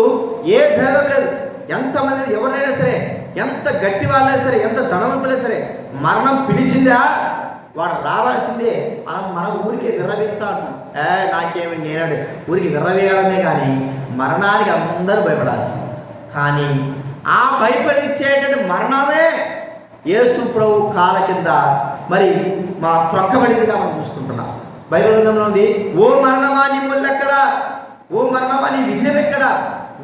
ఏ భేదం లేదు. ఎంతమంది ఎవరైనా సరే, ఎంత గట్టి వాళ్ళైనా సరే, ఎంత ధనవంతులైనా సరే, మరణం పిలిచిందా వాడు రావాల్సిందే. మనం ఊరికి విర్రవేగుతూ ఉంటాం. నాకేమి నేనండి ఊరికి విర్రవేయడమే. కానీ మరణానికి అందరూ భయపడాల్సింది. కానీ ఆ భయపడిచ్చేటువంటి మరణమే యేసు ప్రభు కాళ్ళ కింద మరి మా త్రొక్కబడిందిగా మనం చూస్తుంటున్నాం. బైబిల్ గ్రంథంలో ఉంది, ఓ మరణమా నీ ముళ్ళెక్కడా, ఓ మరణమా నీ విజయం ఎక్కడా?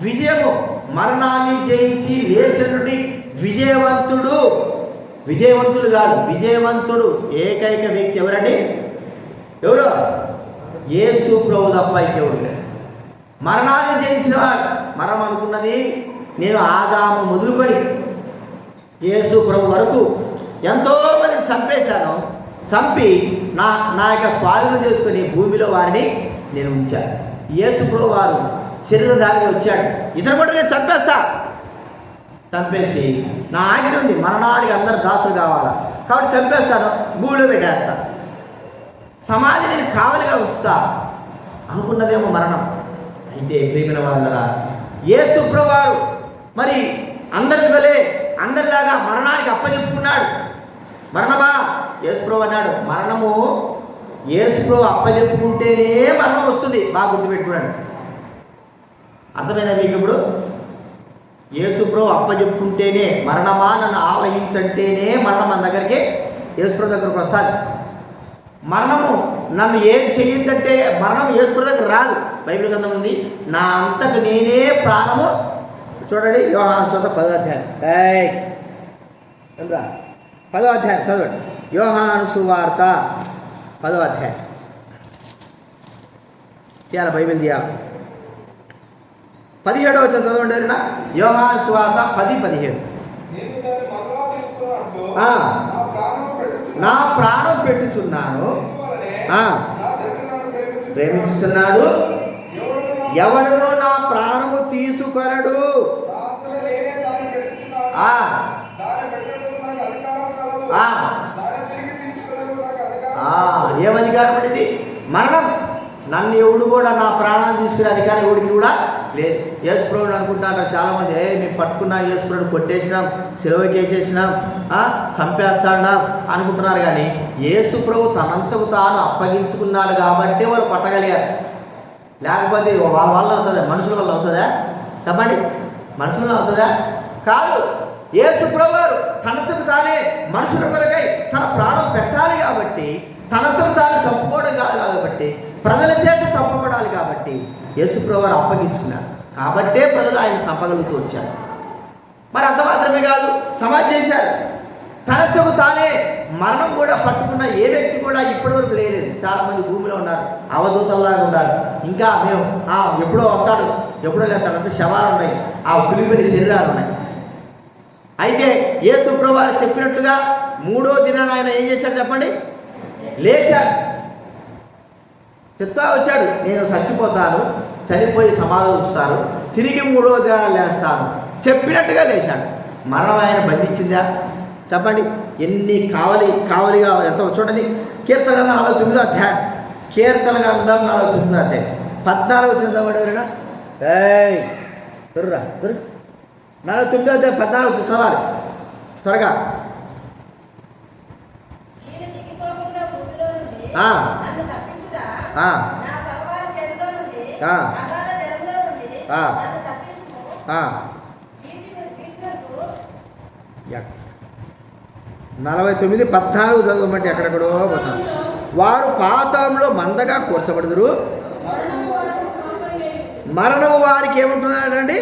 విజయము మరణాన్ని జయించి లేచినటువంటి విజయవంతుడు కాదు, విజయవంతుడు ఏకైక వ్యక్తి ఎవరండి? ఎవరు? యేసు ప్రభు తప్ప ఇంకెవరు. మరణాన్ని జయించిన వాడు. మరణం అనుకున్నది నేను ఆదాము మొదలుకొని యేసు ప్రభు వరకు ఎంతోమంది చంపేశాను. చంపి నా యొక్క స్వాధీనం చేసుకుని భూమిలో వారిని నేను ఉంచాను. యేసు ప్రభు వారు శరీరధారిగా వచ్చాడు. ఇతను కూడా నేను చంపేసి నా ఆజ్ఞ ఉంది, మరణానికి అందరు దాసులు కావాలా, కాబట్టి చంపేస్తాను, భూమిలో పెట్టేస్తాను, సమాధి నేను కావలిగా ఉంచుతా అనుకున్నదేమో మరణం. అయితే ప్రియమైన వాళ్ళరా, యేసు ప్రభు వారు మరి అందరి వలె అందరిలాగా మరణానికి అప్పచెప్పుకున్నాడు. మరణమా యేసు ప్రభు అన్నాడు, మరణము యేసు ప్రభు అప్పచెప్పుకుంటేనే మరణం వస్తుంది. బాగా గుర్తుపెట్టుకున్నాడు. అర్థమైందా మీకు? ఇప్పుడు యేసు ప్రభు అప్పచెప్పుకుంటేనే, మరణమా నన్ను ఆవహించంటేనే మరణం మన దగ్గరికి యేసు ప్రభు దగ్గరకు వస్తుంది. మరణము నన్ను ఏం చెయ్యొద్దంటే మరణం యేసు ప్రభు దగ్గర రాదు. బైబిల్ గ్రంథం ఉంది, నా అంతకు నేనే ప్రాణము. చూడండి, యోహాను సువార్త 10వ అధ్యాయం. 10వ అధ్యాయం చదవండి. యోహాను సువార్త 10వ అధ్యాయం. తీయాలి బైబిల్ తీయాలి. 17వ వచనం చదవండి ఎవరైనా. యోహాను సువార్త 10:17. నా ప్రాణం పెట్టుచున్నాను, ప్రేమించుచున్నాడు, ఎవడును నా ప్రాణము తీసుకొనడు. ఏం అధికారం అనేది? మరణం. నన్ను ఎవడు కూడా నా ప్రాణాన్ని తీసుకునే అధికారం ఎవడికి కూడా లేదు. యేసుప్రభుడు అనుకుంటాడు చాలామంది, మేము పట్టుకున్నాం, యేసుప్రభుడు కొట్టేసినాం, సిలువకి వేసేసినాం, చంపేస్తాడా అనుకుంటున్నారు. కానీ యేసుప్రభు తనంతకు తాను అప్పగించుకున్నాడు కాబట్టి వాళ్ళు పట్టగలిగారు. లేకపోతే వాళ్ళ వల్ల అవుతుందా? మనుషుల వల్ల అవుతుందా? చెప్పండి, మనుషుల వల్ల అవుతుందా? కాదు. యేసుప్రభు వారు తనంతకు తానే మనుషుల కొరకై తన ప్రాణం పెట్టాలి కాబట్టి, తనంతకు తాను చంపుకోవడం కాదు కాబట్టి, ప్రజల చేత చంపబడాలి కాబట్టి యేసుప్రభు వారు అప్పగించుకున్నాడు. కాబట్టే ప్రజలు ఆయన చంపగలుగుతూ వచ్చారు. మరి అంత మాత్రమే కాదు, సమాధి చేశారు. తనంతకు తానే మరణం కూడా పట్టుకున్న ఏ వ్యక్తి కూడా ఇప్పటి వరకు లేదు. చాలామంది భూమిలో ఉన్నారు, అవధూతల్లాగా ఉన్నారు. ఇంకా మేము ఎప్పుడో వస్తాడు, ఎప్పుడో లేస్తాడు, అంత శవాలు ఉన్నాయి, ఆ కులిపోయిన శరీరాలు ఉన్నాయి. అయితే యేసుప్రభు వారు చెప్పినట్టుగా 3వ దినాన ఆయన ఏం చేశాడు చెప్పండి? లేచాడు. చెప్తా వచ్చాడు, నేను చచ్చిపోతాను, చనిపోయి సమాధి ఉంచుతాను, తిరిగి 3వ దినాన లేస్తాను చెప్పినట్టుగా లేచాడు. మరణం ఆయన బంధించిందా? చెప్పండి. ఎన్ని కావలిగా ఎంత చూడండి. కీర్తన గ్రంథం 49వ అధ్యాయం, కీర్తన గ్రంథం 49వ అధ్యాయం 14 వచ్చిందాడు ఎవరైనా? 49వ అధ్యాయం 14 వచ్చి చదవాలి త్వరగా. నలభై 49:14 చదవమంటే ఎక్కడెక్కడో పోతాం. వారు పాతాళంలో మందగా కూర్చబడుదురు, మరణము వారికి ఏముంటుందండి?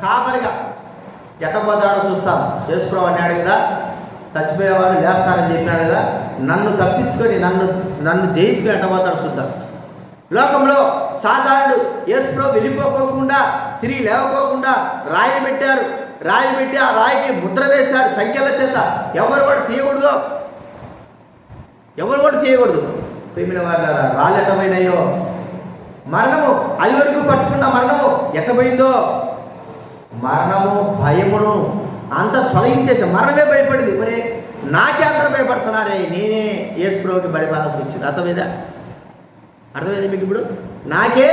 కాపరిగా. ఎట్టపోతాడో చూస్తాం. యేసుప్రభు అన్నాడు కదా, చచ్చిపోయేవాడు లేస్తానని చెప్పినాడు కదా, నన్ను తప్పించుకొని నన్ను జయించుకొని ఎట్టపోతాడు చూద్దాం. లోకంలో సాధారణుడు యేసుప్రభు వెళ్ళిపోకోకుండా, తిరిగి లేవకోకుండా రాయి పెట్టారు. రాయి పెట్టి ఆ రాయికి ముద్ర వేశారు సంఖ్యల చేత. ఎవరు కూడా తీయకూడదు. ప్రేమిన వారు రాళ్ళు ఎట్టపోయినాయో, మరణము అది వరకు పట్టుకున్న మరణము ఎట్టపోయిందో, మరణము భయమును అంత తొలగించేసా. మరణమే భయపడింది. ఒరే నాకే అందరూ భయపడుతున్నారే, నేనే యేసుప్రభుకి భయపడాల్సి వచ్చింది. అర్థమైందా మీకు? ఇప్పుడు నాకే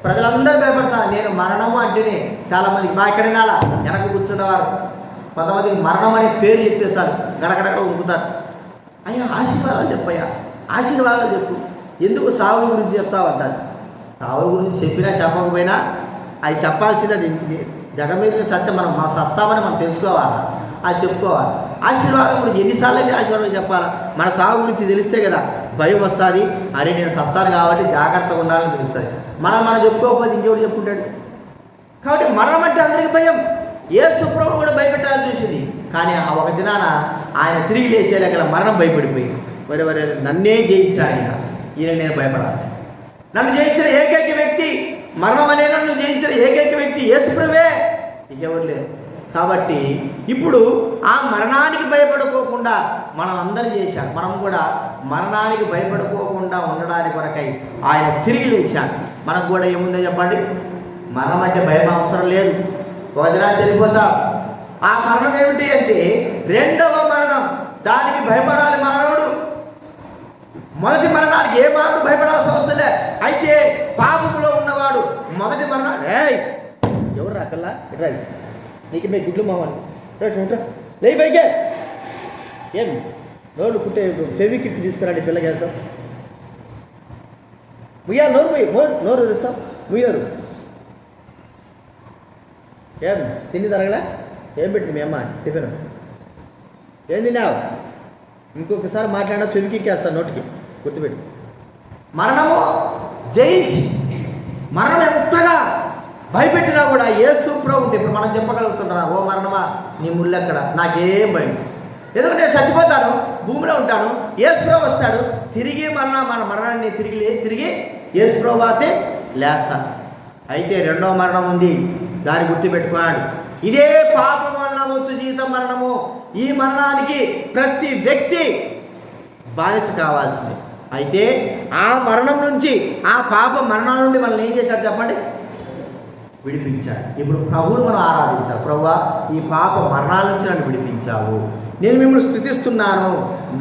ప్రజలందరూ భయపడతారు. నేను మరణము అంటేనే చాలామందికి మా ఎక్కడ వినాలా వెనక కూర్చున్నవారు కొంతమందికి మరణం అనే పేరు చెప్పేస్తారు, గడగడగడ ఉంపుతారు. అయ్యా ఆశీర్వాదాలు చెప్పయ్యా, ఆశీర్వాదాలు చెప్పు, ఎందుకు సావుల గురించి చెప్తావంటారు. సావుల గురించి చెప్పినా చెప్పకపోయినా అది చెప్పాల్సింది జగం మీద సత్యం. మా సత్తామని మనం తెలుసుకోవాలా, అది చెప్పుకోవాలి. ఆశీర్వాదం గురించి ఎన్నిసార్లు ఆశీర్వాదం చెప్పాలా? మన సాగు గురించి తెలిస్తే కదా భయం వస్తుంది. అరే నేను సత్తాను కాబట్టి జాగ్రత్తగా ఉండాలని తెలుస్తుంది. మనం చెప్పుకోకపోతే ఇంకెవడు చెప్పుకుంటాడు. కాబట్టి మరణం అంటే అందరికీ భయం. యేసుప్రభువు కూడా భయపెట్టాలని చూసింది. కానీ ఆ ఒక దినాన ఆయన తిరిగి లేచేలాగల మరణం భయపడిపోయింది. వరే నన్నే జయించాడు ఈయన నేను భయపడాల్సి. నన్ను జయించిన ఏకైక వ్యక్తి, మరణం అనే నన్ను జయించిన ఏకైక వ్యక్తి యేసుప్రభువే, ఇంకెవరు లేరు. కాబట్టి ఇప్పుడు ఆ మరణానికి భయపడుకోకుండా మనం అందరం చేశాం. మనం కూడా మరణానికి భయపడుకోకుండా ఉండడానికి కొరకై ఆయన తిరిగి లేచాడు. మనకు కూడా ఏముందో చెప్పండి? మరణం అంటే భయం అవసరం లేదు. ఒక దినాన్ని చనిపోతాం. ఆ మరణం ఏమిటి అంటే 2వ మరణం. దానికి భయపడాలి మానవుడు. మొదటి మరణానికి ఏ మానవుడు భయపడాల్సిన అవసరం లే. అయితే పాపములో ఉన్నవాడు మొదటి మరణం ఎవరు రాకల్లా ఇట్రా, నీకు మీ గుడ్లు మామని లే పైకే ఏం నోరు కుట్టే ఫెవికిట్ తీసుకురండి పిల్లకేస్తాం. ముయ్యా నోరు తెస్తాం, ముయ్యారు. ఏం తిండి తరగలే? ఏం పెట్టింది మీ అమ్మ టిఫిన్? ఏం తిన్నావు? ఇంకొకసారి మాట్లాడినా ఫెవికిక్కేస్తాను నోటికి, గుర్తుపెట్టి. మరణము జయించి, మరణం ఎంతగా భయపెట్టినా కూడా యేసుప్రభు ఉంటే ఇప్పుడు మనం చెప్పగలుగుతున్నారా, ఓ మరణమా నీ ముళ్ళు ఎక్కడ, నాకేం భయం, ఎందుకంటే నేను చచ్చిపోతాను, భూమిలో ఉంటాను, యేసుప్రభు వస్తాడు, తిరిగి మన మరణాన్ని తిరిగి యేసుప్రభు అయితే లేస్తాను. అయితే రెండవ మరణం ఉంది, దాన్ని గుర్తుపెట్టుకున్నాడు. ఇదే పాపం వలన వచ్చు జీవితం మరణము. ఈ మరణానికి ప్రతి వ్యక్తి బానిస కావాల్సింది. అయితే ఆ మరణం నుంచి, ఆ పాప మరణాల నుండి మనల్ని ఏం చేశాడు చెప్పండి? విడిపించాడు. ఇప్పుడు ప్రభువును మనం ఆరాధించాలి. ప్రభువా, ఈ పాప మరణాల నుంచి నన్ను విడిపించావు, నేను మిమ్మల్ని స్తుతిస్తున్నాను,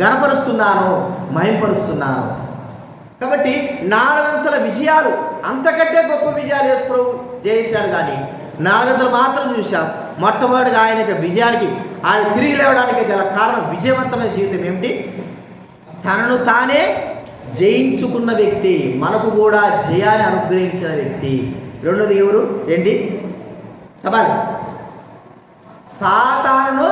గణపరుస్తున్నాను, మహింపరుస్తున్నాను. కాబట్టి 4 విజయాలు, అంతకంటే గొప్ప విజయాలు యేసు ప్రభు చేశాడు. కానీ 4 మాత్రం చూశాం. మొట్టమొదటిగా ఆయన యొక్క విజయానికి, ఆయన తిరిగి లేవడానికి గల కారణం, విజయవంతమైన జీవితం ఏమిటి? తనను తానే జయించుకున్న వ్యక్తి, మనకు కూడా జయాన్ని అనుగ్రహించిన వ్యక్తి. రెండోది ఎవరు? ఏంటి చెప్పాలి? సాతాను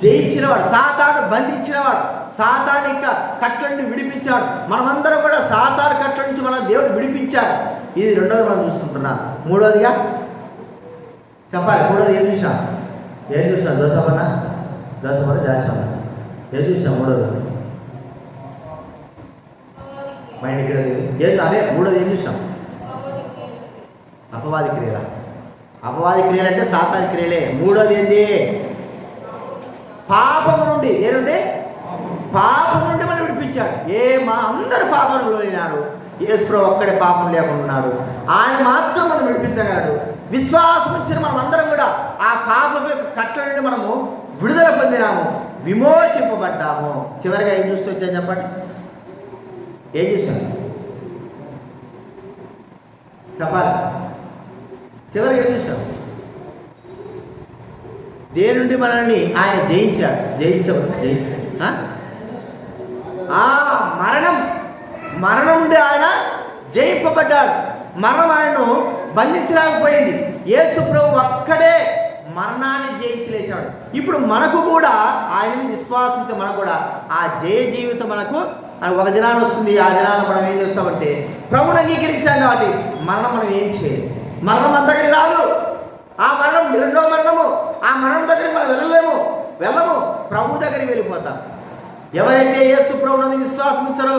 జయించినవాడు, సాతాను బంధించినవాడు, సాతాను ఇంకా కట్ల నుండి విడిపించాడు. మనమందరం కూడా సాతాను కట్ల నుంచి మన దేవుడు విడిపించాడు. ఇది రెండోది మనం చూస్తుంటున్నాం. మూడోదిగా చెప్పాలి. మూడోది ఏం చూసినా? దోసపన్న జాస్పన్న ఏం చూసినా? మూడోది మైండ్ ఇక్కడ ఏం అదే. మూడోది ఏం చూసాం? అపవాది క్రియల. అపవాది క్రియలు అంటే సాతాను క్రియలే. మూడోది ఏంది? పాపము నుండి. ఏనుండి? పాపం నుండి మనం విడిపించాడు. మా అందరు పాపంలో లేనారు, యేసు ప్రభు ఒక్కడే పాపం లేకుండా ఉన్నాడు. ఆయన మాత్రం మనం విడిపించగలడు. విశ్వాసం ఇచ్చిన మనం అందరం కూడా ఆ పాపం యొక్క కట్ల నుండి మనము విడుదల పొందినాము, విమోచింపబడ్డాము. చివరిగా ఏం చూస్తూ వచ్చాను చెప్పండి? ఏం చూసాను చెప్పాలి? చివరికి ఏం చూసాం? దేని నుండి మనల్ని ఆయన జయించాడు. మరణం నుండి ఆయన జయింపబడ్డాడు. మరణం ఆయనను బంధించలేకపోయింది. యేసు ప్రభు ఒక్కడే మరణాన్ని జయించలేశాడు. ఇప్పుడు మనకు కూడా ఆయన విశ్వాసంతో మనకు కూడా ఆ జయ జీవితం మనకు ఒక దినాన్ని వస్తుంది. ఆ దినాన్ని మనం ఏం చేస్తామంటే ప్రభువుని అంగీకరించాం కాబట్టి మరణం మనం ఏం చేయాలి? మరణం మన దగ్గరికి రాదు. ఆ మరణం రెండో మరణము. ఆ మరణం దగ్గరికి మనం వెళ్ళము. ప్రభు దగ్గరికి వెళ్ళిపోతాం. ఎవరైతే యేసు ప్రభువుని విశ్వాసం ఇస్తారో,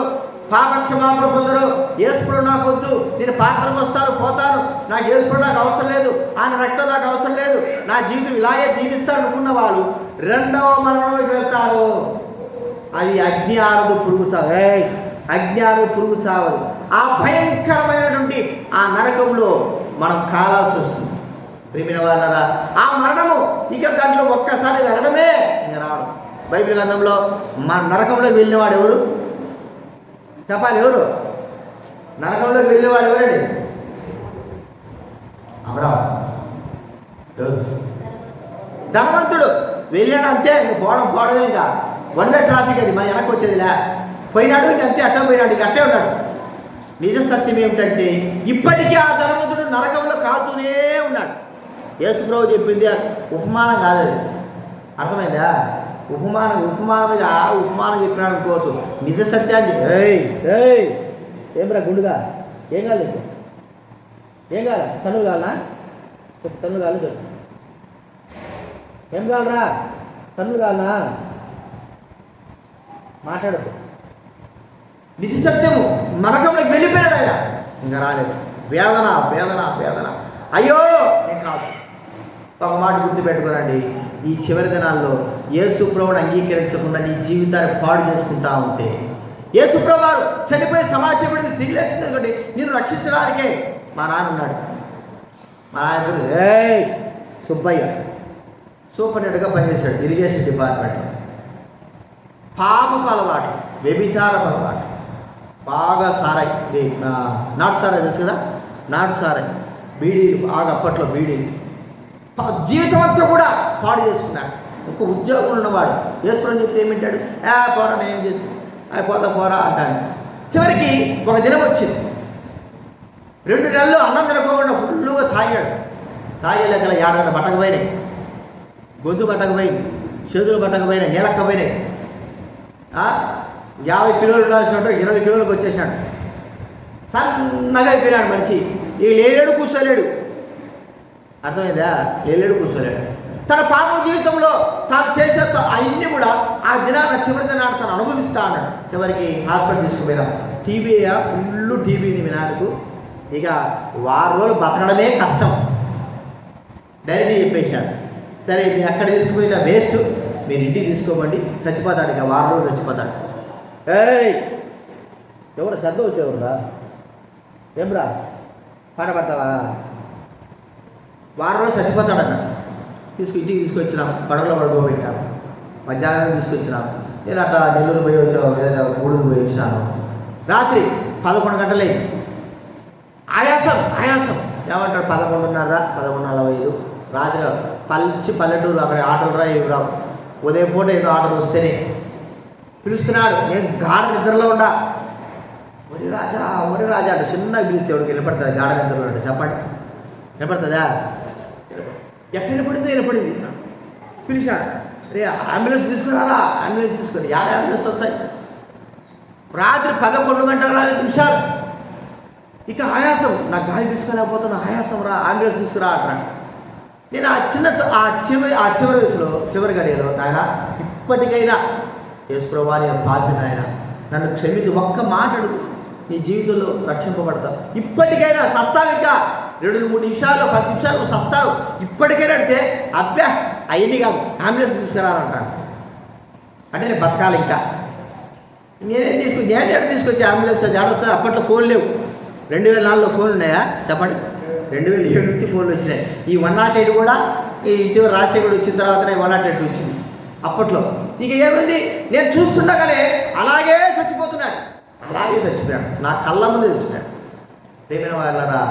పాప క్షమాపణ పొందరో, యేసు ప్రభు నాకు వద్దు, నేను పాత్రకు వస్తాను, పోతాను, నాకు యేసు ప్రభు నాకు అవసరం లేదు, ఆయన రక్తం నాకు అవసరం లేదు, నా జీవితం ఇలాగే జీవిస్తాను అనుకున్న వాళ్ళు రెండవ మరణంలోకి వెళ్తారు. అది అగ్ని ఆరదు, పురుగు చావదు. ఆ భయంకరమైనటువంటి ఆ నరకంలో మనం కాలాల్సి వస్తుంది. ప్రియమైన వాళ్ళరా, ఆ మరణము ఇక దాంట్లో ఒక్కసారి వెళ్ళడమే ఇక రావడం. బైబిల్ గ్రంథంలో మా నరకంలోకి వెళ్ళినవాడు ఎవరు చెప్పాలి? ఎవరు నరకంలోకి వెళ్ళినవాడు? ఎవరండి? అబ్రాహాము. ధనవంతుడు వెళ్ళాడు, అంతే. ఇంక పోవడమే. ఇంకా 1 వే ట్రాఫిక్. అది మన వెనక్కి వచ్చేదిలే. పోయినాడు, ఇంక అంతే. అట్ట పోయినాడు, ఇంక అట్టే ఉన్నాడు. నిజ సత్యం ఏమిటంటే ఇప్పటికీ ఆ ధనవంతుడు నరకంలో కాలుతూనే ఉన్నాడు. యేసు ప్రభు చెప్పింది ఉపమానం కాదు, అది అర్థమైందా? ఉపమానం చెప్పినాడు అనుకోవచ్చు. నిజ సత్యాన్ని ఏమ్రా గుండుగా ఏం కాదు, ఏం కాదా? తనులు కావాలనా? చెప్పు, తనులు కావాలి చెప్పు. ఏం కావాలరా? తనులు కావాలనా? మాట్లాడదు. నిజ సత్యము నరకంలోకి వెళ్ళిపోయాడు ఆయన, ఇంకా రాలేదు. వేదన. అయ్యో నేను కాదు. ఒక మాట గుర్తుపెట్టుకోనండి, ఈ చివరి దినాల్లో యేసు ప్రభువుని అంగీకరించకుండా నీ జీవితాన్ని పాడు చేసుకుంటా ఉంటే, యేసు ప్రభు వారు చనిపోయి సమాజపడింది తిరిగి లేచింది అనుకోండి, నేను రక్షించడానికే. మా నాన్న ఉన్నాడు. మా నాన్న సుబ్బయ్య సూపరింటెండెంట్గా పనిచేశాడు ఇరిగేషన్ డిపార్ట్మెంట్లో. పాపపు అలవాటు, వ్యభిచారపు అలవాటు, బాగా సారాయి, నాటు సారాయి తెలుసు కదా, నాటు సారాయి, బీడీలు, బాగా అప్పట్లో బీడీలు, జీవితం అంతా కూడా పాడు చేసుకున్నాడు. ఒక ఉద్యోగం ఉన్నవాడు వేసుకుని చెప్తే ఏమింటాడు? పోరా, నేను చేసి పోరా అంటాను. చివరికి ఒక దినం వచ్చింది, 2 నెలలు అన్నం తినకోకుండా ఫుల్లుగా తాగేలేక ఏడాది బట్టకపోయినాయి, గొంతు బట్టకపోయింది, చేతులు బట్టకపోయినాయి, నీలక్కపోయినాయి. 50 కిలోలు ఉండాల్సిన 20 కిలోలకు వచ్చేసాడు. సన్నగా అయిపోయినాడు మనిషి. ఇక లేలేడు, కూర్చోలేడు. అర్థమైందా? లేలేడు, కూర్చోలేడు. తన పాప జీవితంలో తాను చేసే అవన్నీ కూడా ఆ దినాన చివరి దినాన్ని తను అనుభవిస్తా అన్నాడు. చివరికి హాస్పిటల్ తీసుకుపోయినాం. టీబీ, ఫుల్ టీబీ ఉంది మీ నాన్నకు. ఇక వారం రోజులు బతకడమే కష్టం. డైరెక్ట్గా చెప్పేశాడు, సరే మీరు ఎక్కడ తీసుకుపోయినా వేస్ట్, మీరు ఇంటికి తీసుకోమండి, చచ్చిపోతాడు, ఇక వారం రోజులు చచ్చిపోతాడు. ఏయ్ ఎవరు శ్రద్ధ వచ్చేవరురా, ఏమ్రా పాట పడతావా, వారం రోజులు చచ్చిపోతాడన్న. ఇంటికి తీసుకొచ్చినాం, పడవలో పడుకోబెట్టాను, మధ్యాహ్నం తీసుకొచ్చినాం. నేను అట్లా నెల్లూరు పోయి వచ్చాను, గూడూరు పోయి వచ్చినాను. రాత్రి 11 గంటలే, ఆయాసం ఏమంటాడు, 11:30, 11:45 రాత్రి. పల్లెటూరు అక్కడ ఆటోలు రా ఇవి రావు. ఉదయం పూట ఏదో ఆటోలు వస్తేనే పిలుస్తున్నాడు. నేను గాఢ నిద్రలో ఉండా. ఒరి రాజా అంటే చిన్నగా పిలిస్తే ఎవరికి వినపడుతుంది? గాఢ నిద్రలో ఉంటే చెప్పండి, వినపడుతుందా? ఎక్కడ వినపడింది. పిలిచాడు, రే అంబులెన్స్ తీసుకున్నారా, అంబులెన్స్ తీసుకుని యాడ అంబులెన్స్ వస్తాయి. రాత్రి 11 గంటల 40 నిమిషాలు. ఇక ఆయాసం, నాకు గాలి పిలుచుకోలేకపోతున్నా, ఆయాసం రా, అంబులెన్స్ తీసుకురా అంటున్నాను. నేను ఆ చివరి వయసులో, చివరి గడియలో, నాయన ఇప్పటికైనా యేసుప్రభువా నేను పాపి నాయన, నన్ను క్షమించి ఒక్క మాట అడుగు, నీ జీవితంలో రక్షింపబడతావు. ఇప్పటికైనా సస్తావు, ఇంకా 2-3 నిమిషాలు 10 నిమిషాలు సస్తావు, ఇప్పటికైనా అడిగితే అబ్బా అవన్నీ కాదు, అంబులెన్స్ తీసుకురాలంటాను. అంటే నేను బతకాలి ఇంకా. నేను తీసుకొచ్చి అంబులెన్స్ జాగ్రత్త. అప్పట్లో ఫోన్ లేవు. 2004లో ఫోన్లు ఉన్నాయా చెప్పండి? 2007 నుంచి ఫోన్లు వచ్చినాయి. ఈ 108 కూడా ఈ ఇటీవల రాజశేఖర్ వచ్చిన తర్వాతనే 108 వచ్చింది అప్పట్లో. ఇక ఏమైంది, నేను చూస్తుండగానే అలాగే చచ్చిపోతున్నాడు. నా కళ్ళ ముందు చచ్చిపోయాడు. ప్రేమైన వాళ్ళరా,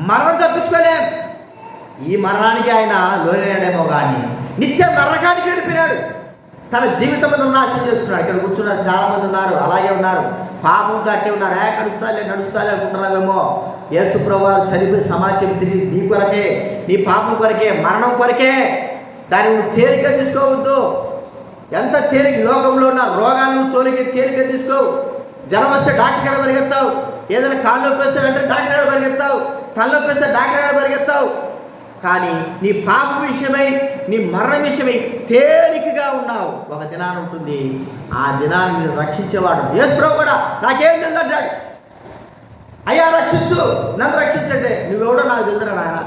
మరణం తప్పించుకోలేం. ఈ మరణానికి ఆయన లోనేడేమో కానీ నిత్యం నరకానికి వెళ్ళిపోయినాడు. తన జీవితం మీద నాశనం చేసుకున్నాడు. ఇక్కడ కూర్చున్నారు, చాలామంది ఉన్నారు, అలాగే ఉన్నారు, పాపంతో అట్టే ఉన్నారు. నడుస్తాలే అనుకుంటున్నావేమో. యేసు ప్రభువు చనిపోయి సమాజం తిరిగి నీ కొరకే, నీ పాపం కొరకే, మరణం కొరకే. దాన్ని నువ్వు తేలిక తీసుకోవద్దు. ఎంత తేలిక, లోకంలో ఉన్న రోగాలను తేలిక తీసుకోవు. జ్వరం వస్తే డాక్టర్ కాడ పరిగెత్తావు, ఏదైనా కాళ్ళు నొప్పి వస్తే అంటే డాక్టర్ కాడ పరిగెత్తావు, తలనొప్పి వస్తే డాక్టర్ కాడ పరిగెత్తావు. కానీ నీ పాప విషయమై, నీ మరణం విషయమై తేలికగా ఉన్నావు. ఒక దినాన్ని ఉంటుంది, ఆ దినాన్ని మీరు రక్షించేవాడు యేసు ప్రభువు కూడా. నాకేం తెలుసు అంటాడు, అయ్యా రక్షించు, నన్ను రక్షించండి. నువ్వెవడో నాకు తెలుసురా నాయన.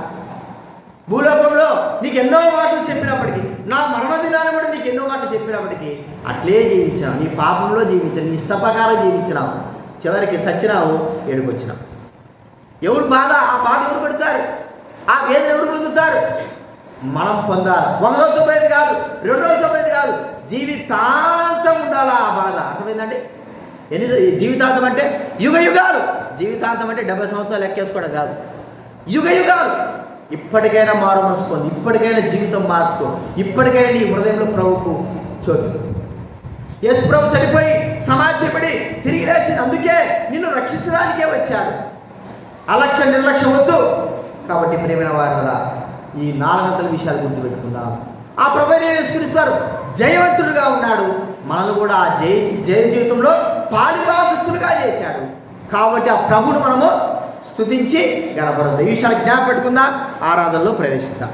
భూలోకంలో నీకు ఎన్నో మాటలు చెప్పినప్పటికీ, నా మరణ దినాన్ని కూడా నీకు ఎన్నో మాటలు చెప్పినప్పటికీ అట్లే జీవించావు. నీ పాపంలో జీవించావు, నీ ఇష్ట ప్రకారం జీవించినావు. చివరికి సచ్చినావు, ఏడుకొచ్చినావు. ఎవరు బాధ, ఆ బాధ ఎవరు పెడతారు, ఆ వేదన ఎవరు పొందుతారు? మనం పొందాలి. 100 రోజులతో పోయేది కాదు, 2 రోజులతో పోయేది కాదు, జీవితాంతం ఉండాలా ఆ బాధ. అర్థమైందండి? జీవితాంతం అంటే యుగాలు. జీవితాంతం అంటే 70 సంవత్సరాలు లెక్కేసుకోవడం కాదు, యుగాలు. ఇప్పటికైనా మారు మనసు పొంది, ఇప్పటికైనా జీవితం మార్చుకో, ఇప్పటికైనా నీ హృదయంలో ప్రభువుకు చోటు. యేసు ప్రభు చనిపోయి సమాజపడి తిరిగి లేచింది, అందుకే నిన్ను రక్షించడానికే వచ్చాడు. అలక్ష్యం నిర్లక్ష్యం వద్దు. కాబట్టి ప్రియమైన వారి కదా, ఈ 4 విషయాలు గుర్తుపెట్టుకుందాం. ఆ ప్రభువైన యేసుక్రీస్తు జయవంతుడుగా ఉన్నాడు. మనల్ని కూడా ఆ జయ జీవితంలో పాలిభాగస్తులుగా చేశాడు. కాబట్టి ఆ ప్రభువును మనము స్తుతించి గణపరుద్దాం. ఈ విషయాలు జ్ఞాపకం పెట్టుకుందాం. ఆరాధనలో ప్రవేశిద్దాం.